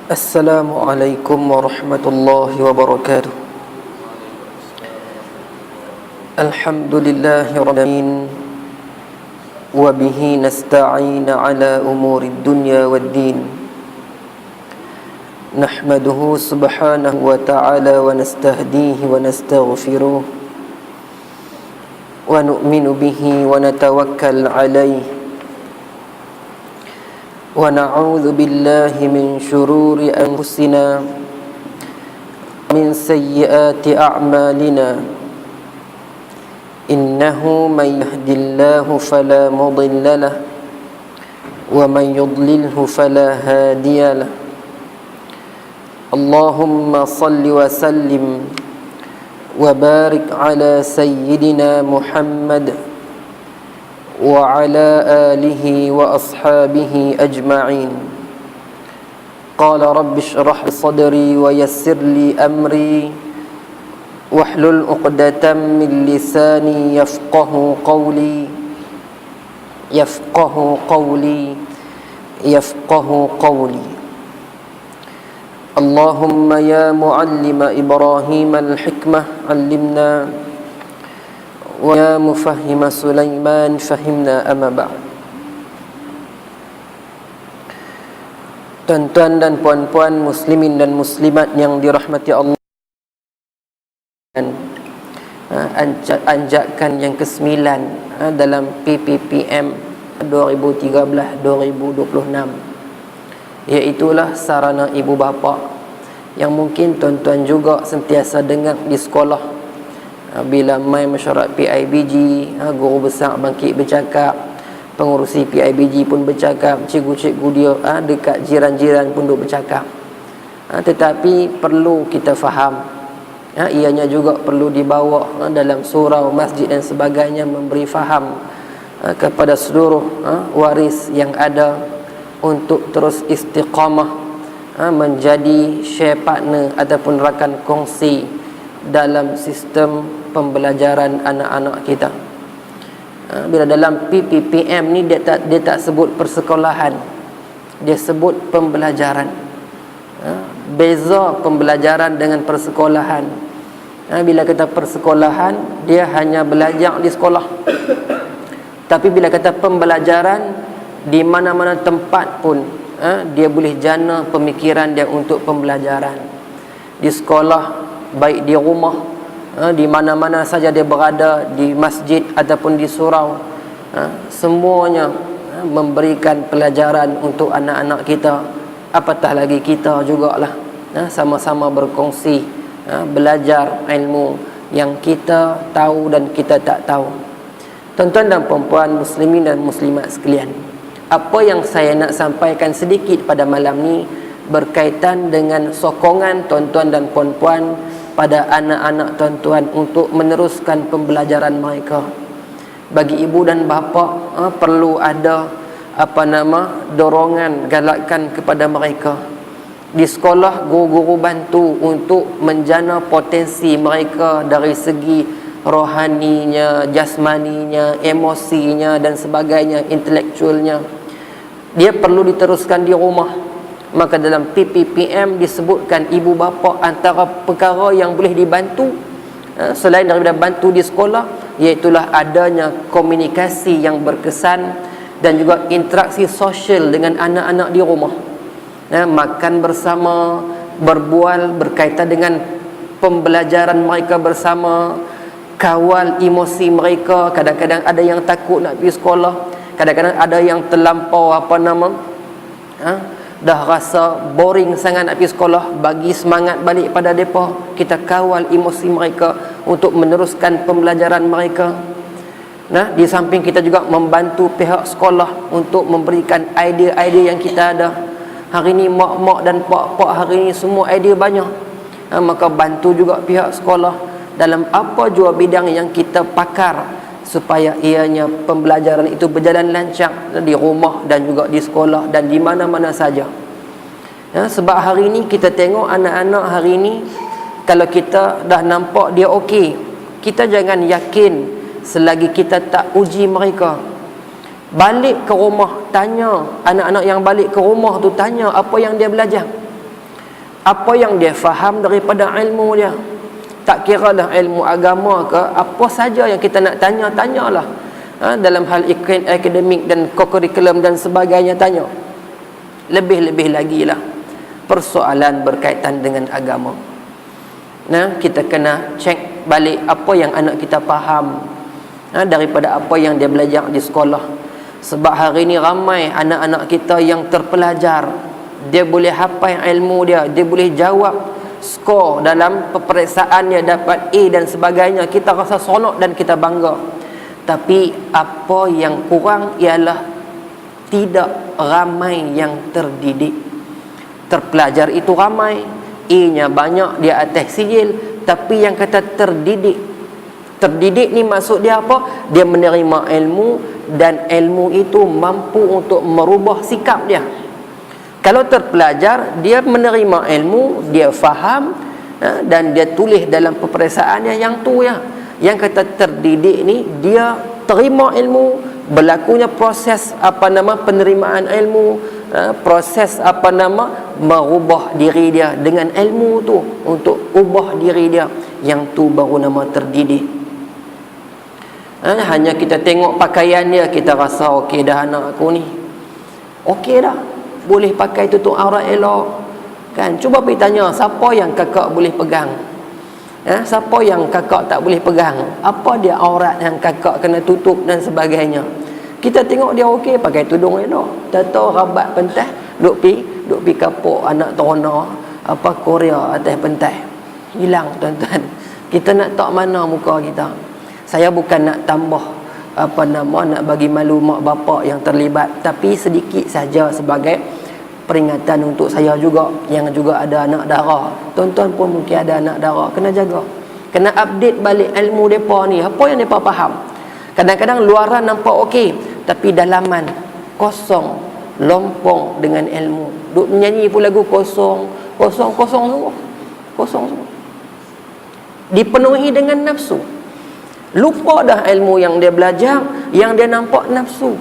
Assalamualaikum warahmatullahi wabarakatuh. Alhamdulillahi rabbil alamin wa bihi nasta'in ala umurid dunya waddin. Nahmaduhu subhanahu wa ta'ala wa nastahdihi wa nastaghfiruh wa nu'minu bihi wa natawakkal alayhi wa na'udzu billahi min shururi anfusina min sayyiati a'malina innahu man yahdihillahu fala mudilla lahu wa man yudlilhu fala hadiya lahu. Allahumma salli wa sallim wa barik ala sayyidina Muhammad wa ala alihi wa ashabihi ajma'in. Qala rabbi shrah li sadri wa yassir li amri wahlul 'uqdatam min lisani yafqahu qawli Allahumma ya muallima Ibrahim al-hikmah 'allimna wa ya mufahhima Sulaiman fahimna, amma ba'd. Tuan-tuan dan puan-puan muslimin dan muslimat yang dirahmati Allah, anjakan yang ke-9 dalam PPPM 2013-2026, iaitulah sarana ibu bapa yang mungkin tuan-tuan juga sentiasa dengar di sekolah. Bila mai mesyuarat PIBG, guru besar bangkit bercakap, pengurusi PIBG pun bercakap, cikgu-cikgu dia dekat jiran-jiran pun duk bercakap. Tetapi perlu kita faham, ianya juga perlu dibawa dalam surau, masjid dan sebagainya, memberi faham kepada seluruh waris yang ada untuk terus istiqamah menjadi share partner ataupun rakan kongsi dalam sistem pembelajaran anak-anak kita. Bila dalam PPPM ni dia tak sebut persekolahan, dia sebut pembelajaran. Beza pembelajaran dengan persekolahan. Bila kata persekolahan, dia hanya belajar di sekolah. Tapi bila kata pembelajaran, di mana-mana tempat pun dia boleh jana pemikiran dia untuk pembelajaran. Di sekolah, baik di rumah, di mana-mana saja dia berada, di masjid ataupun di surau, semuanya memberikan pelajaran untuk anak-anak kita. Apatah lagi kita jugalah sama-sama berkongsi, belajar ilmu yang kita tahu dan kita tak tahu. Tuan-tuan dan puan-puan muslimin dan muslimat sekalian, apa yang saya nak sampaikan sedikit pada malam ni berkaitan dengan sokongan tuan-tuan dan puan-puan pada anak-anak tuan-tuan untuk meneruskan pembelajaran mereka. Bagi ibu dan bapa, perlu ada dorongan, galakan kepada mereka. Di sekolah, guru-guru bantu untuk menjana potensi mereka dari segi rohaninya, jasmaninya, emosinya dan sebagainya, intelektualnya. Dia perlu diteruskan di rumah. Maka dalam PPPM disebutkan ibu bapa antara perkara yang boleh dibantu selain daripada bantu di sekolah, iaitulah adanya komunikasi yang berkesan dan juga interaksi sosial dengan anak-anak di rumah. Makan bersama, berbual berkaitan dengan pembelajaran mereka bersama, kawal emosi mereka. Kadang-kadang ada yang takut nak pergi sekolah, kadang-kadang ada yang terlampau dah rasa boring sangat nak pergi sekolah, bagi semangat balik pada mereka. Kita kawal emosi mereka untuk meneruskan pembelajaran mereka. Di samping kita juga membantu pihak sekolah untuk memberikan idea-idea yang kita ada. Hari ni mak-mak dan pak-pak hari ni semua idea banyak. Maka bantu juga pihak sekolah dalam apa jua bidang yang kita pakar, supaya ianya pembelajaran itu berjalan lancar di rumah dan juga di sekolah dan di mana-mana saja. Sebab hari ini kita tengok anak-anak hari ini, kalau kita dah nampak dia okey, kita jangan yakin selagi kita tak uji mereka. Balik ke rumah, tanya anak-anak yang balik ke rumah tu, tanya apa yang dia belajar. apa yang dia faham daripada ilmu dia. Tak kira lah ilmu agama ke, apa saja yang kita nak tanya, tanyalah. Dalam hal akademik dan kokurikulum dan sebagainya, tanya. Lebih-lebih lagi lah persoalan berkaitan dengan agama. Kita kena cek balik apa yang anak kita faham daripada apa yang dia belajar di sekolah. Sebab hari ni ramai anak-anak kita yang terpelajar. Dia boleh hafal ilmu dia, dia boleh jawab skor dalam peperiksaan, dia dapat A dan sebagainya. Kita rasa seronok dan kita bangga. Tapi apa yang kurang ialah tidak ramai yang terdidik. Terpelajar itu ramai, A-nya banyak, dia atas sijil, tapi yang kata terdidik, terdidik ni maksud dia apa? Dia menerima ilmu dan ilmu itu mampu untuk merubah sikap dia. Kalau terpelajar, dia menerima ilmu, dia faham dan dia tulis dalam peperiksaannya yang tu ya. Yang kata terdidik ni, dia terima ilmu, berlakunya proses penerimaan ilmu, proses merubah diri dia dengan ilmu tu untuk ubah diri dia, yang tu baru nama terdidik. Hanya kita tengok pakaian dia, kita rasa okey dah anak aku ni, okey dah, boleh pakai tutup aurat elok kan. Cuba pergi tanya siapa yang kakak boleh pegang, siapa yang kakak tak boleh pegang, apa dia aurat yang kakak kena tutup dan sebagainya. Kita tengok dia okey pakai tudung elok, tahu rabat pentas, duk pi kapuk anak terona Korea atas pentas, hilang tuan-tuan. Kita nak tak mana muka kita. Saya bukan nak tambah nak bagi malu mak bapak yang terlibat, tapi sedikit saja sebagai peringatan untuk saya juga yang juga ada anak dara. Tuan-tuan pun mungkin ada anak dara, kena jaga, kena update balik ilmu depa ni, apa yang depa faham. Kadang-kadang luaran nampak okey, tapi dalaman kosong, lompong dengan ilmu. Duk menyanyi pun lagu kosong semua. Dipenuhi dengan nafsu. Lupa dah ilmu yang dia belajar, yang dia nampak nafsu.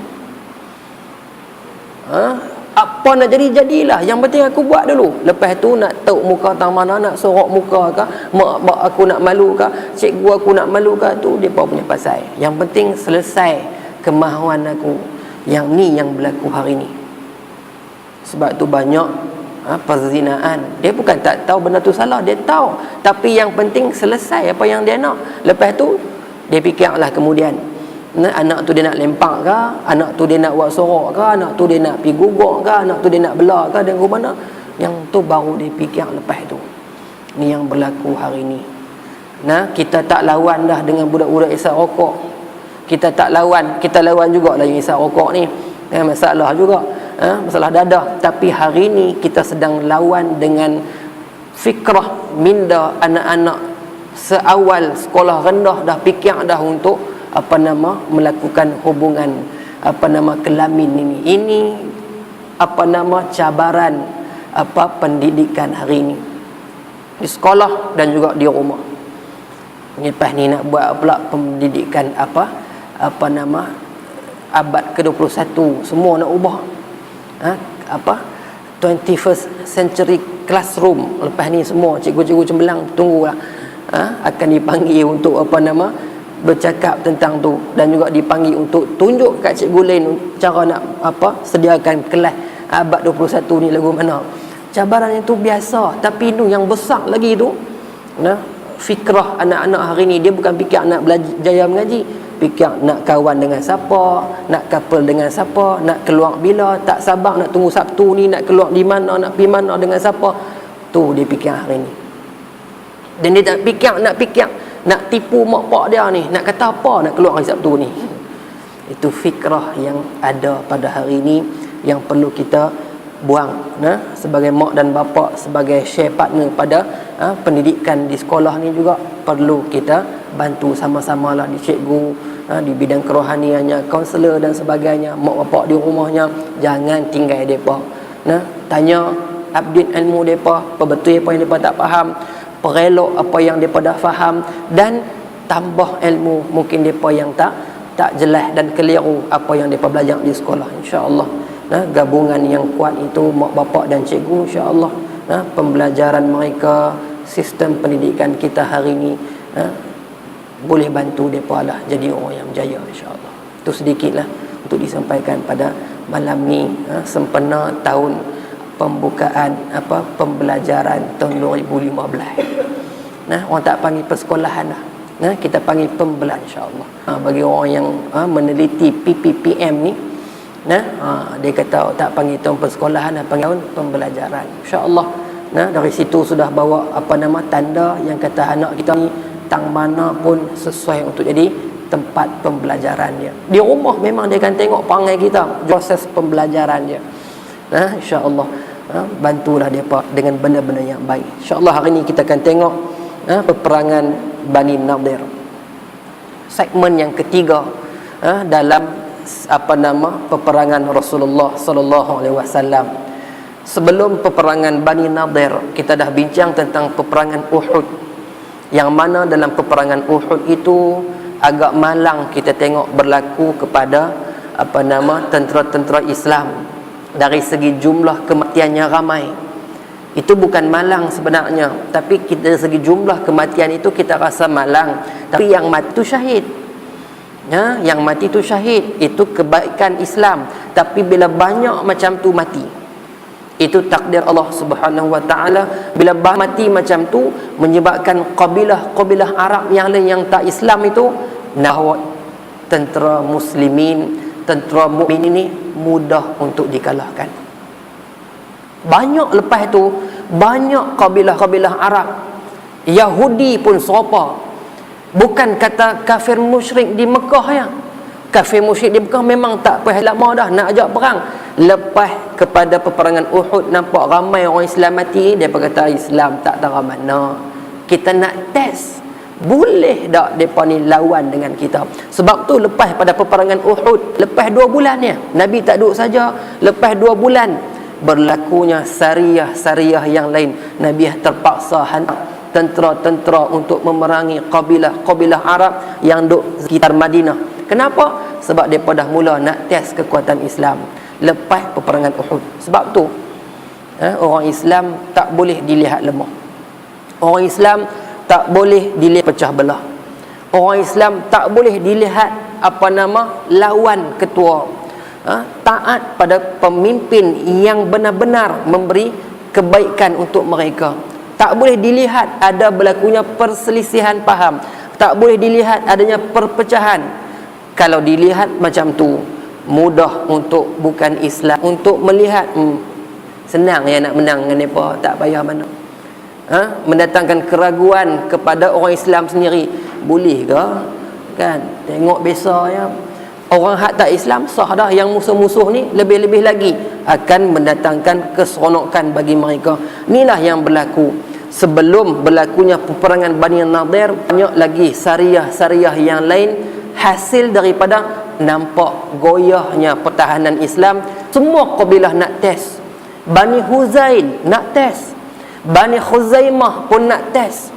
Apa nak jadilah. Yang penting aku buat dulu. Lepas tu nak tahu muka tang mana, nak sorok muka ke, mak bak aku nak malu ke, cikgu aku nak malu ke, tu depa punya pasal. Yang penting selesai kemahuan aku. Yang ni yang berlaku hari ni. Sebab tu banyak perzinaan. Dia bukan tak tahu benda tu salah, dia tahu. Tapi yang penting selesai apa yang dia nak. Lepas tu dia fikirlah kemudian, anak tu dia nak lempak ke, anak tu dia nak buat sorok ke, anak tu dia nak pergi guguk ke, anak tu dia nak belah ke, dan ke mana. Yang tu baru dia fikir lepas tu. Ni yang berlaku hari ni. Kita tak lawan dah dengan budak-budak isap rokok. Kita tak lawan, kita lawan jugalah yang isap rokok ni. Masalah juga, masalah dadah. Tapi hari ni kita sedang lawan dengan fikrah minda anak-anak seawal sekolah rendah dah fikir dah untuk melakukan hubungan kelamin ini. Ini cabaran pendidikan hari ini di sekolah dan juga di rumah. Lepas ni nak buat pula pendidikan abad ke-21, semua nak ubah 21st century classroom. Lepas ni semua cikgu-cikgu Cembelang tunggulah akan dipanggil untuk bercakap tentang tu, dan juga dipanggil untuk tunjuk kat cikgu lain cara nak sediakan kelas abad 21 ni lagu mana. Cabaran itu biasa, tapi tu yang besar lagi tu, fikrah anak-anak hari ni, dia bukan fikir nak belajar mengaji, fikir nak kawan dengan siapa, nak couple dengan siapa, nak keluar bila, tak sabar nak tunggu Sabtu ni nak keluar di mana, nak pergi mana dengan siapa. Tu dia fikir hari ni. Dan dia tak fikir nak tipu mak pak dia ni, nak kata apa nak keluar hari Sabtu ni. Itu fikrah yang ada pada hari ni yang perlu kita buang. Sebagai mak dan bapa, sebagai share partner pada pendidikan di sekolah ni juga perlu kita bantu sama-sama lah, di cikgu, di bidang kerohaniannya, kaunselor dan sebagainya, mak bapak di rumahnya, jangan tinggal mereka. Tanya, update ilmu mereka, apa betul apa yang mereka tak faham, perelok apa yang mereka dah faham, dan tambah ilmu mungkin mereka yang tak jelas dan keliru apa yang mereka belajar di sekolah. InsyaAllah gabungan yang kuat itu mak bapak dan cikgu, insya-Allah pembelajaran mereka, sistem pendidikan kita hari ini, boleh bantu mereka lah jadi orang yang berjaya, insya-Allah. Itu sedikitlah untuk disampaikan pada malam ni, sempena tahun pembukaan pembelajaran tahun 2015. Orang tak panggil persekolahan lah. Kita panggil pembelajaran, insya-Allah. Bagi orang yang meneliti PPPM ni, dia kata tak panggil tahun persekolahan, panggil tahun pembelajaran, insya-Allah. Dari situ sudah bawa tanda yang kata anak kita ni tang mana pun sesuai untuk jadi tempat pembelajaran dia. Di rumah memang dia akan tengok perangai kita, proses pembelajaran dia. Insya-Allah, bantulah mereka dengan benda-benda yang baik. Insya-Allah hari ini kita akan tengok peperangan Bani Nadir. Segmen yang ketiga dalam peperangan Rasulullah sallallahu alaihi wasallam. Sebelum peperangan Bani Nadir, kita dah bincang tentang peperangan Uhud. Yang mana dalam peperangan Uhud itu agak malang kita tengok berlaku kepada tentera-tentera Islam. Dari segi jumlah kematiannya ramai, itu bukan malang sebenarnya, tapi dari segi jumlah kematian itu kita rasa malang. Tapi yang mati itu syahid, yang mati itu syahid, itu kebaikan Islam. Tapi bila banyak macam tu mati, itu takdir Allah Subhanahu wa taala. Bila mati macam tu menyebabkan kabilah Arab yang lain yang tak Islam itu nahwa tentera muslimin, tentera mukmin ini mudah untuk dikalahkan. Banyak lepas itu, banyak kabilah Arab, Yahudi pun serupa. Bukan kata kafir musyrik di Mekah ya. Kafir musyrik di Mekah memang tak payah lama dah nak ajak perang. Lepas kepada peperangan Uhud, nampak ramai orang Islam mati, dia kata Islam tak tahu mana. Kita nak test, boleh tak mereka ni lawan dengan kita. Sebab tu lepas pada peperangan Uhud, lepas 2 bulan ya, Nabi tak duduk saja. Lepas 2 bulan berlakunya Sariyah yang lain. Nabi terpaksa hantar tentera-tentera untuk memerangi kabilah Arab yang duduk sekitar Madinah. Kenapa? Sebab mereka dah mula nak test kekuatan Islam lepas peperangan Uhud. Sebab tu orang Islam tak boleh dilihat lemah. Orang Islam tak boleh dilihat pecah belah. Orang Islam tak boleh dilihat lawan ketua. Taat pada pemimpin yang benar-benar memberi kebaikan untuk mereka. Tak boleh dilihat ada berlakunya perselisihan faham. Tak boleh dilihat adanya perpecahan. Kalau dilihat macam tu, mudah untuk bukan Islam untuk melihat senang ya nak menang dengan mereka, tak payah mana. Mendatangkan keraguan kepada orang Islam sendiri. Boleh ke? Kan? Tengok biasa ya. Orang hak tak Islam sah dah, yang musuh-musuh ni lebih-lebih lagi akan mendatangkan keseronokan bagi mereka. Inilah yang berlaku. Sebelum berlakunya peperangan Bani Nadir, banyak lagi Sariyah yang lain hasil daripada nampak goyahnya pertahanan Islam. Semua kabilah nak test. Bani Huzail nak test, Bani Khuzaimah pun nak test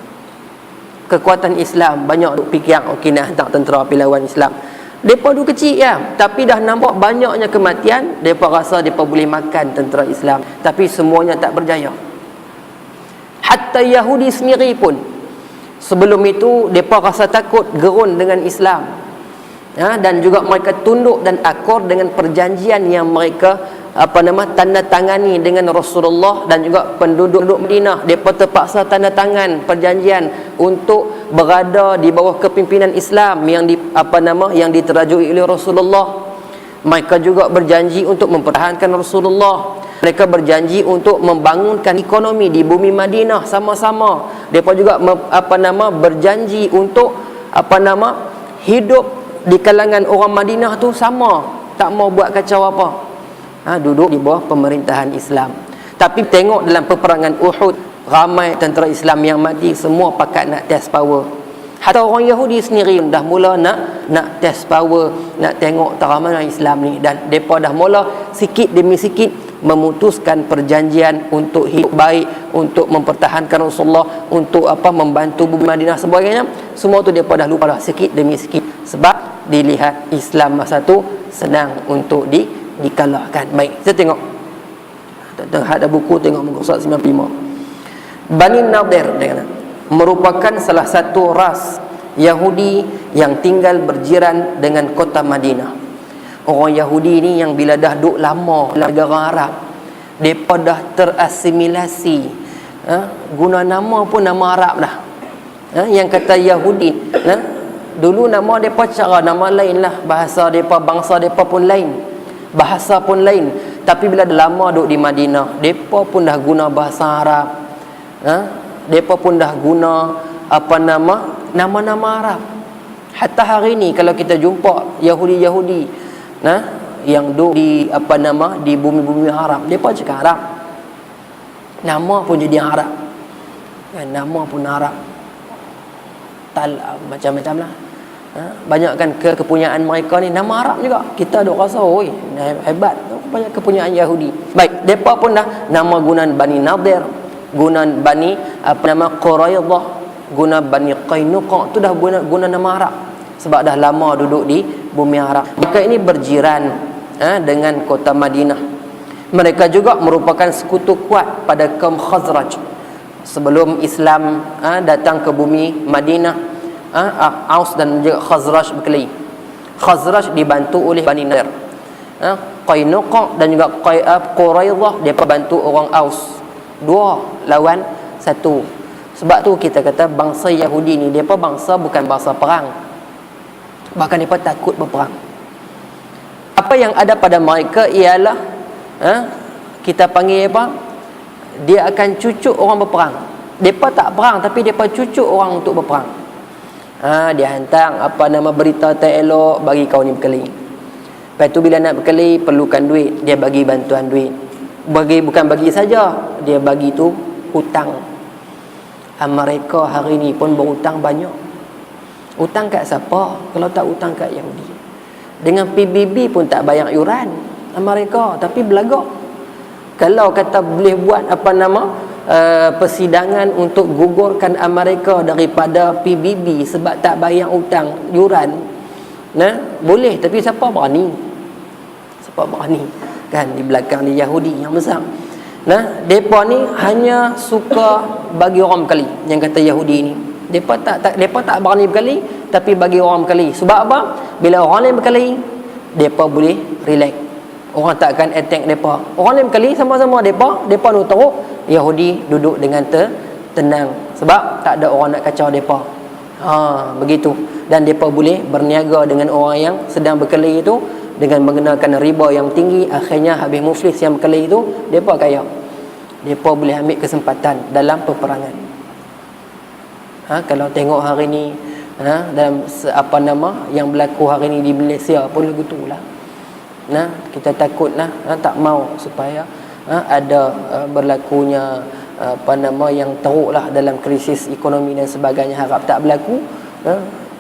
kekuatan Islam. Banyak duk fikir okey nak hantar tentera pergi lawan Islam. Mereka dulu kecil ya, tapi dah nampak banyaknya kematian, mereka rasa mereka boleh makan tentera Islam. Tapi semuanya tak berjaya. Hatta Yahudi sendiri pun sebelum itu mereka rasa takut gerun dengan Islam, dan juga mereka tunduk dan akor dengan perjanjian yang mereka tanda tangani dengan Rasulullah dan juga penduduk Madinah. Mereka terpaksa tanda tangan perjanjian untuk berada di bawah kepimpinan Islam yang yang diterajui oleh Rasulullah. Mereka juga berjanji untuk mempertahankan Rasulullah. Mereka berjanji untuk membangunkan ekonomi di bumi Madinah sama-sama. Mereka juga berjanji untuk hidup di kalangan orang Madinah tu sama, tak mau buat kacau apa. Duduk di bawah pemerintahan Islam. Tapi tengok dalam peperangan Uhud, ramai tentera Islam yang mati, semua pakat nak test power. Hatta orang Yahudi sendiri dah mula nak test power, nak tengok tak mana Islam ni, dan depa dah mula sikit demi sikit memutuskan perjanjian untuk hidup baik, untuk mempertahankan Rasulullah, untuk membantu bumi Madinah sebagainya. Semua tu depa dah lupa dah sikit demi sikit, sebab dilihat Islam masa tu senang untuk dikalahkan. Baik, kita tengok Ada buku, tengok muka surat 95. Bani Nadir merupakan salah satu ras Yahudi yang tinggal berjiran dengan kota Madinah. Orang Yahudi ni yang bila dah duduk lama dalam negara Arab, mereka dah terasimilasi. Guna nama pun nama Arab dah. Yang kata Yahudi, dulu nama mereka cara nama lain lah. Bahasa mereka, bangsa mereka pun lain, bahasa pun lain. Tapi bila dah lama duduk di Madinah, mereka pun dah guna bahasa Arab. Mereka pun dah guna nama-nama Arab. Hatta hari ni kalau kita jumpa Yahudi-Yahudi yang duduk di di bumi-bumi Arab, mereka cakap Arab. Nama pun jadi Arab. Nama pun Arab. Macam-macam lah. Banyakkan kepunyaan mereka ni nama Arab juga. Kita duk rasa oi hebat, banyak kepunyaan Yahudi. Baik, depa pun dah nama gunaan Bani Nadir, gunaan Bani Quraidah, guna Bani Qainuqa, tu dah guna nama Arab sebab dah lama duduk di bumi Arab. Maka ini berjiran dengan kota Madinah. Mereka juga merupakan sekutu kuat pada kaum Khazraj sebelum Islam datang ke bumi Madinah. Aus dan juga Khazraj berkelahi. Khazraj dibantu oleh Bani Nadir. Qainuqa dan juga Quraidah dia bantu orang Aus. Dua lawan satu. Sebab tu kita kata bangsa Yahudi ni depa bangsa bukan bangsa perang. Bahkan depa takut berperang. Apa yang ada pada mereka ialah kita panggil apa? Dia akan cucuk orang berperang. Depa tak perang tapi depa cucuk orang untuk berperang. Dia hantar berita tak elok bagi kau ni berkelahi. Lepas tu bila nak berkelahi perlukan duit, dia bagi bantuan duit. Bukan bagi saja, dia bagi tu hutang. Mereka hari ni pun berhutang banyak. Hutang kat siapa? Kalau tak hutang kat Yahudi. Dengan PBB pun tak bayar yuran mereka, tapi belagak. Kalau kata boleh buat persidangan untuk gugurkan Amerika daripada PBB sebab tak bayar hutang yuran, boleh, tapi siapa berani? Siapa berani? Kan di belakang ni Yahudi yang besar. Depa ni hanya suka bagi orang berkali. Yang kata Yahudi ni, depa tak berani berkali tapi bagi orang berkali. Sebab apa? Bila orang lain berkali, depa boleh relax. Orang tak akan attack depa. Orang lain berkali sama-sama depa nak teruk, Yahudi duduk dengan tenang sebab tak ada orang nak kacau depa. Begitu. Dan depa boleh berniaga dengan orang yang sedang berkelahi itu dengan menggunakan riba yang tinggi. Akhirnya habis muflis yang berkelahi itu, depa kaya. Depa boleh ambil kesempatan dalam peperangan. Kalau tengok hari ni dalam yang berlaku hari ni di Malaysia pun lagu tu lah. Kita takut tak mau supaya ada berlakunya yang teruk lah dalam krisis ekonomi dan sebagainya. Harap tak berlaku.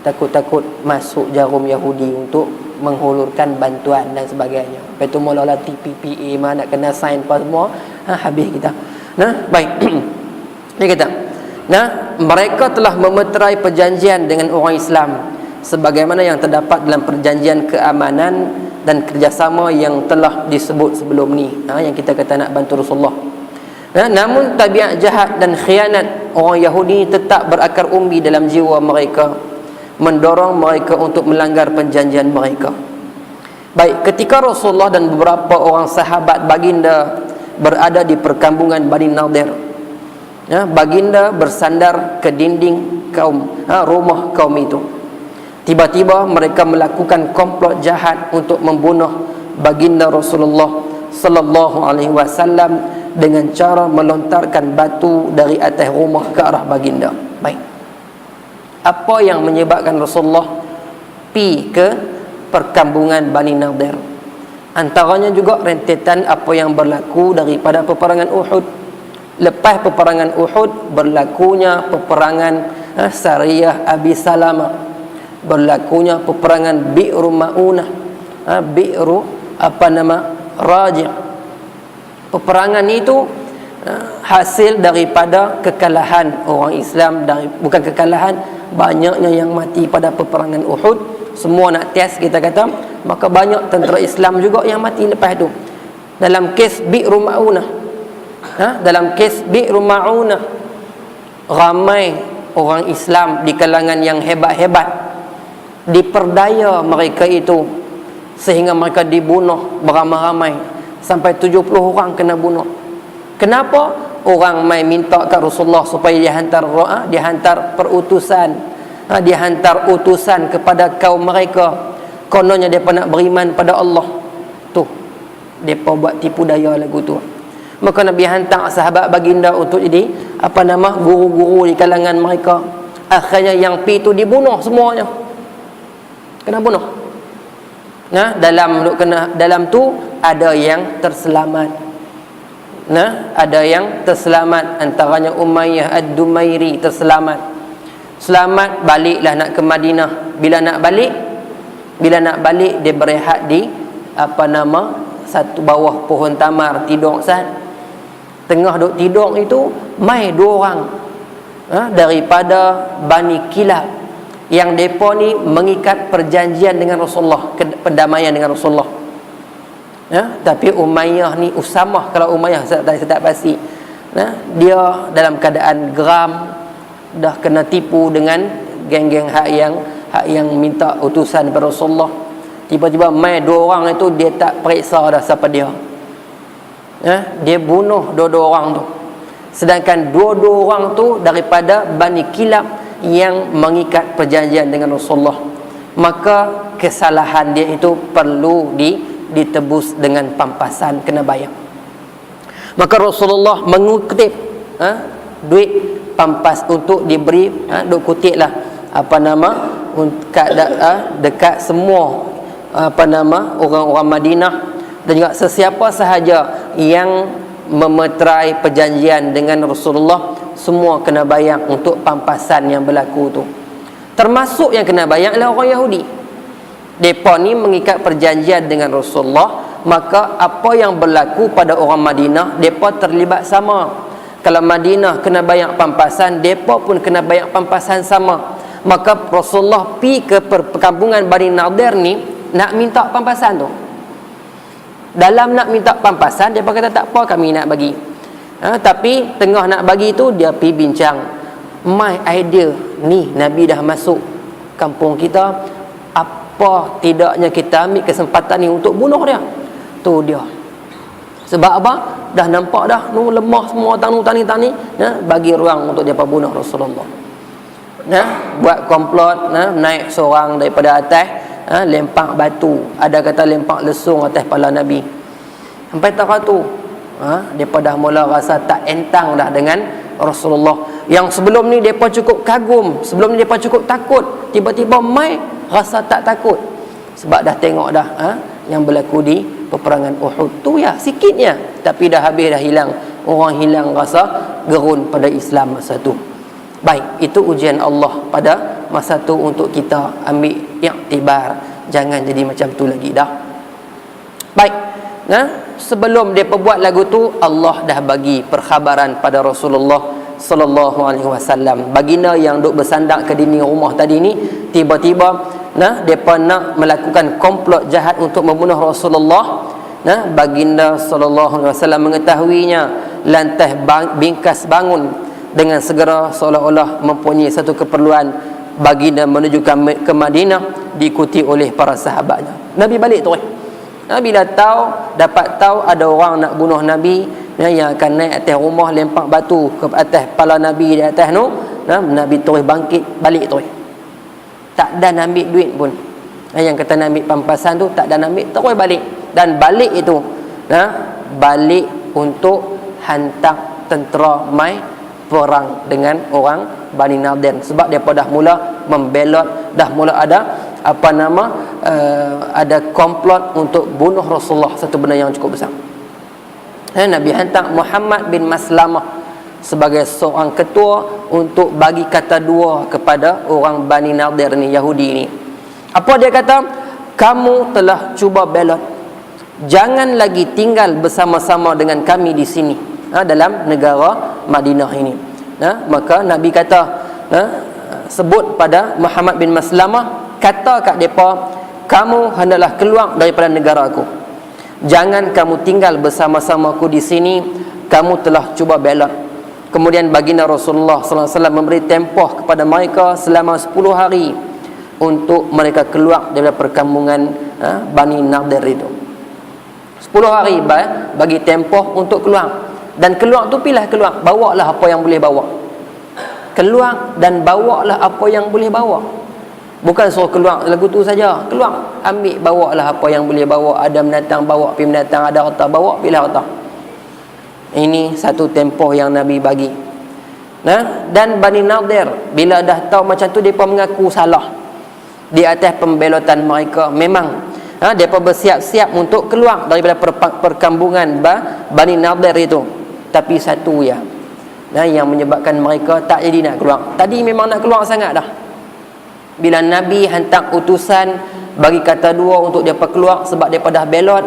Takut-takut masuk jarum Yahudi untuk menghulurkan bantuan dan sebagainya. Lepas tu mula-mula TPPA nak kena sign apa semua, habis kita. Baik. Dia kata, mereka telah memeterai perjanjian dengan orang Islam sebagaimana yang terdapat dalam perjanjian keamanan dan kerjasama yang telah disebut sebelum ni, yang kita kata nak bantu Rasulullah. Namun tabiat jahat dan khianat orang Yahudi tetap berakar umbi dalam jiwa mereka, mendorong mereka untuk melanggar perjanjian mereka. Baik, ketika Rasulullah dan beberapa orang sahabat baginda berada di perkampungan Bani Nadir, baginda bersandar ke dinding rumah kaum itu. Tiba-tiba mereka melakukan komplot jahat untuk membunuh baginda Rasulullah sallallahu alaihi wasallam dengan cara melontarkan batu dari atas rumah ke arah baginda. Baik. Apa yang menyebabkan Rasulullah pi ke perkampungan Bani Nadir? Antaranya juga rentetan apa yang berlaku daripada peperangan Uhud. Lepas peperangan Uhud berlakunya peperangan Sariyah Abi Salamah, berlakunya peperangan Bi'ru Ma'unah, Bi'ru Raji'. Peperangan itu hasil daripada kekalahan orang Islam, bukan kekalahan, banyaknya yang mati pada peperangan Uhud. Semua nak test, kita kata, maka banyak tentera Islam juga yang mati lepas itu. Dalam kes Bi'ru Ma'unah, Dalam kes Bi'ru Ma'unah, ramai orang Islam di kalangan yang hebat-hebat, diperdaya mereka itu sehingga mereka dibunuh beramai-ramai, sampai 70 orang kena bunuh. Kenapa? Orang mai minta kat Rasulullah supaya dihantar perutusan, dihantar utusan kepada kaum mereka, kononnya mereka nak beriman pada Allah. Tu mereka buat tipu daya lagu tu. Maka Nabi hantar sahabat baginda untuk jadi guru-guru di kalangan mereka. Akhirnya yang pi tu dibunuh semuanya. Kena bunuh. Dalam tu ada yang terselamat. Ada yang terselamat, antaranya Umayyah Ad-Dumairi terselamat. Selamat, baliklah nak ke Madinah. Bila nak balik dia berehat di satu bawah pohon tamar, tidur sat. Tengah duk tidur itu mai 2 orang daripada Bani Kilab yang depa ni mengikat perjanjian dengan Rasulullah, perdamaian dengan Rasulullah. Tapi Umayyah ni, Usamah, kalau Umayyah saya tak pasti, dia dalam keadaan geram, dah kena tipu dengan geng-geng hak yang minta utusan kepada Rasulullah. Tiba-tiba mai 2 orang itu, dia tak periksa dah siapa dia. Dia bunuh 2 orang tu. Sedangkan 2 orang tu daripada Bani Kilab yang mengikat perjanjian dengan Rasulullah. Maka kesalahan dia itu perlu ditebus dengan pampasan, kena bayar. Maka Rasulullah mengutip duit pampas untuk diberi, duk kutip lah dekat semua orang-orang Madinah, dan juga sesiapa sahaja yang memeterai perjanjian dengan Rasulullah, semua kena bayar untuk pampasan yang berlaku tu. Termasuk yang kena bayar adalah orang Yahudi. Mereka ni mengikat perjanjian dengan Rasulullah, maka apa yang berlaku pada orang Madinah, mereka terlibat sama. Kalau Madinah kena bayar pampasan, mereka pun kena bayar pampasan sama. Maka Rasulullah pergi ke perkampungan Bani Nadir ni nak minta pampasan tu. Dalam nak minta pampasan, dia kata tak apa, kami nak bagi. Tapi tengah nak bagi tu, dia pergi bincang. My idea ni, Nabi dah masuk kampung kita, apa tidaknya kita ambil kesempatan ni untuk bunuh dia. Tu dia. Sebab apa? Dah nampak dah lemah semua tani, bagi ruang untuk dia bunuh Rasulullah. Buat komplot, naik seorang daripada atas, lempak batu, ada kata lempak lesung atas kepala Nabi. Sampai tak tu mereka dah mula rasa tak entang dah dengan Rasulullah. Yang sebelum ni mereka cukup kagum, sebelum ni mereka cukup takut, tiba-tiba mai rasa tak takut. Sebab dah tengok dah yang berlaku di peperangan Uhud tu, ya sikitnya, tapi dah habis, dah hilang. Orang hilang rasa gerun pada Islam masa tu. Baik, itu ujian Allah pada masa tu untuk kita ambil iktibar. Jangan jadi macam tu lagi dah. Baik, sebelum dia perbuat lagu tu, Allah dah bagi perkhabaran pada Rasulullah sallallahu alaihi wasallam. Baginda yang duk bersandar ke dinding rumah tadi ni, tiba-tiba depa nak melakukan komplot jahat untuk membunuh Rasulullah. Baginda sallallahu alaihi wasallam mengetahuinya, lantas bingkas bangun dengan segera, seolah-olah mempunyai satu keperluan. Baginda menuju ke Madinah, diikuti oleh para sahabatnya. Nabi balik terus. Bila dapat tahu ada orang nak bunuh Nabi, yang akan naik atas rumah, lempak batu ke atas kepala Nabi di atas tu, Nabi terus bangkit balik terus. Tak ada nak ambil duit pun. Yang kata nak ambil pampasan tu, tak ada nak ambil, terus balik. Dan balik itu balik untuk hantar tentera mai perang dengan orang Bani Nadir. Sebab dia dah mula membelot, dah mula ada ada komplot untuk bunuh Rasulullah, satu benda yang cukup besar. Nabi hantar Muhammad bin Maslamah sebagai seorang ketua untuk bagi kata dua kepada orang Bani Nadir ni, Yahudi ni. Apa dia kata? Kamu telah cuba belot, jangan lagi tinggal bersama-sama dengan kami di sini, dalam negara Madinah ini. Maka Nabi kata, sebut pada Muhammad bin Maslamah, kata kat mereka, kamu hendaklah keluar daripada negara aku, jangan kamu tinggal bersama-sama aku di sini. kamu telah cuba belot. Kemudian baginda Rasulullah sallallahu alaihi wasallam memberi tempoh kepada mereka selama 10 hari untuk mereka keluar daripada perkampungan Bani Nadir itu. 10 hari bagi tempoh untuk keluar. Dan keluar tu pilih keluar, bawalah apa yang boleh bawa. Keluar dan bawalah apa yang boleh bawa. Bukan suruh keluar lagu tu saja. Keluar, ambil, bawalah apa yang boleh bawa. Ada binatang, bawa pergi binatang. Ada harta, bawa pilih harta. Ini satu tempoh yang Nabi bagi. Dan Bani Nadir bila dah tahu macam tu, mereka mengaku salah di atas pembelotan mereka. Memang mereka bersiap-siap untuk keluar daripada perkampungan Bani Nadir itu. Tapi satu yang menyebabkan mereka tak jadi nak keluar. Tadi memang nak keluar sangat dah. Bila Nabi hantar utusan bagi kata dua untuk mereka keluar sebab mereka dah belot,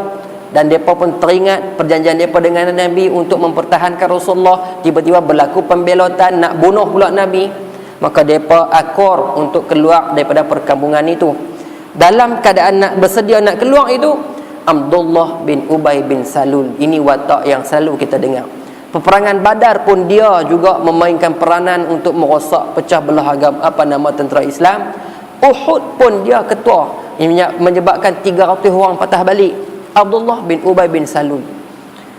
dan mereka pun teringat perjanjian mereka dengan Nabi untuk mempertahankan Rasulullah, tiba-tiba berlaku pembelotan nak bunuh pula Nabi, maka mereka akor untuk keluar daripada perkampungan itu. Dalam keadaan nak bersedia nak keluar itu, Abdullah bin Ubay bin Salul, ini watak yang selalu kita dengar. Peperangan Badar pun dia juga memainkan peranan untuk merosak, pecah belah agama tentera Islam. Uhud pun dia ketua, yang menyebabkan 300 orang patah balik. Abdullah bin Ubay bin Salul.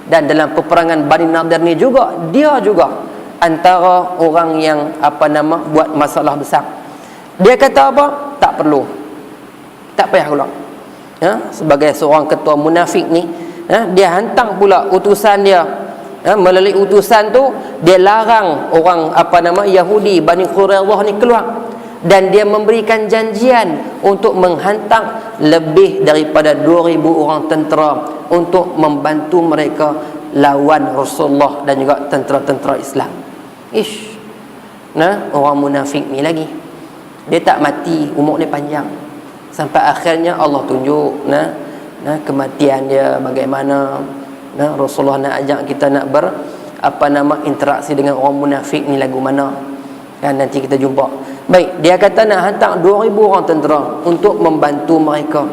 Dan dalam peperangan Bani Nadir ni juga, dia juga antara orang yang buat masalah besar. Dia kata apa? Tak perlu, tak payah keluar. Sebagai seorang ketua munafik ni, dia hantar pula utusan dia. Melalui utusan tu dia larang orang Yahudi Bani Quraidah ni keluar, dan dia memberikan janjian untuk menghantar lebih daripada 2,000 orang tentera untuk membantu mereka lawan Rasulullah dan juga tentera-tentera Islam. Orang munafik ni lagi, dia tak mati, umur dia panjang, sampai akhirnya Allah tunjuk kematian dia bagaimana. Rasulullah nak ajak kita nak interaksi dengan orang munafik ni lagu mana, nanti kita jumpa. Baik, dia kata nak hantar 2,000 orang tentera untuk membantu mereka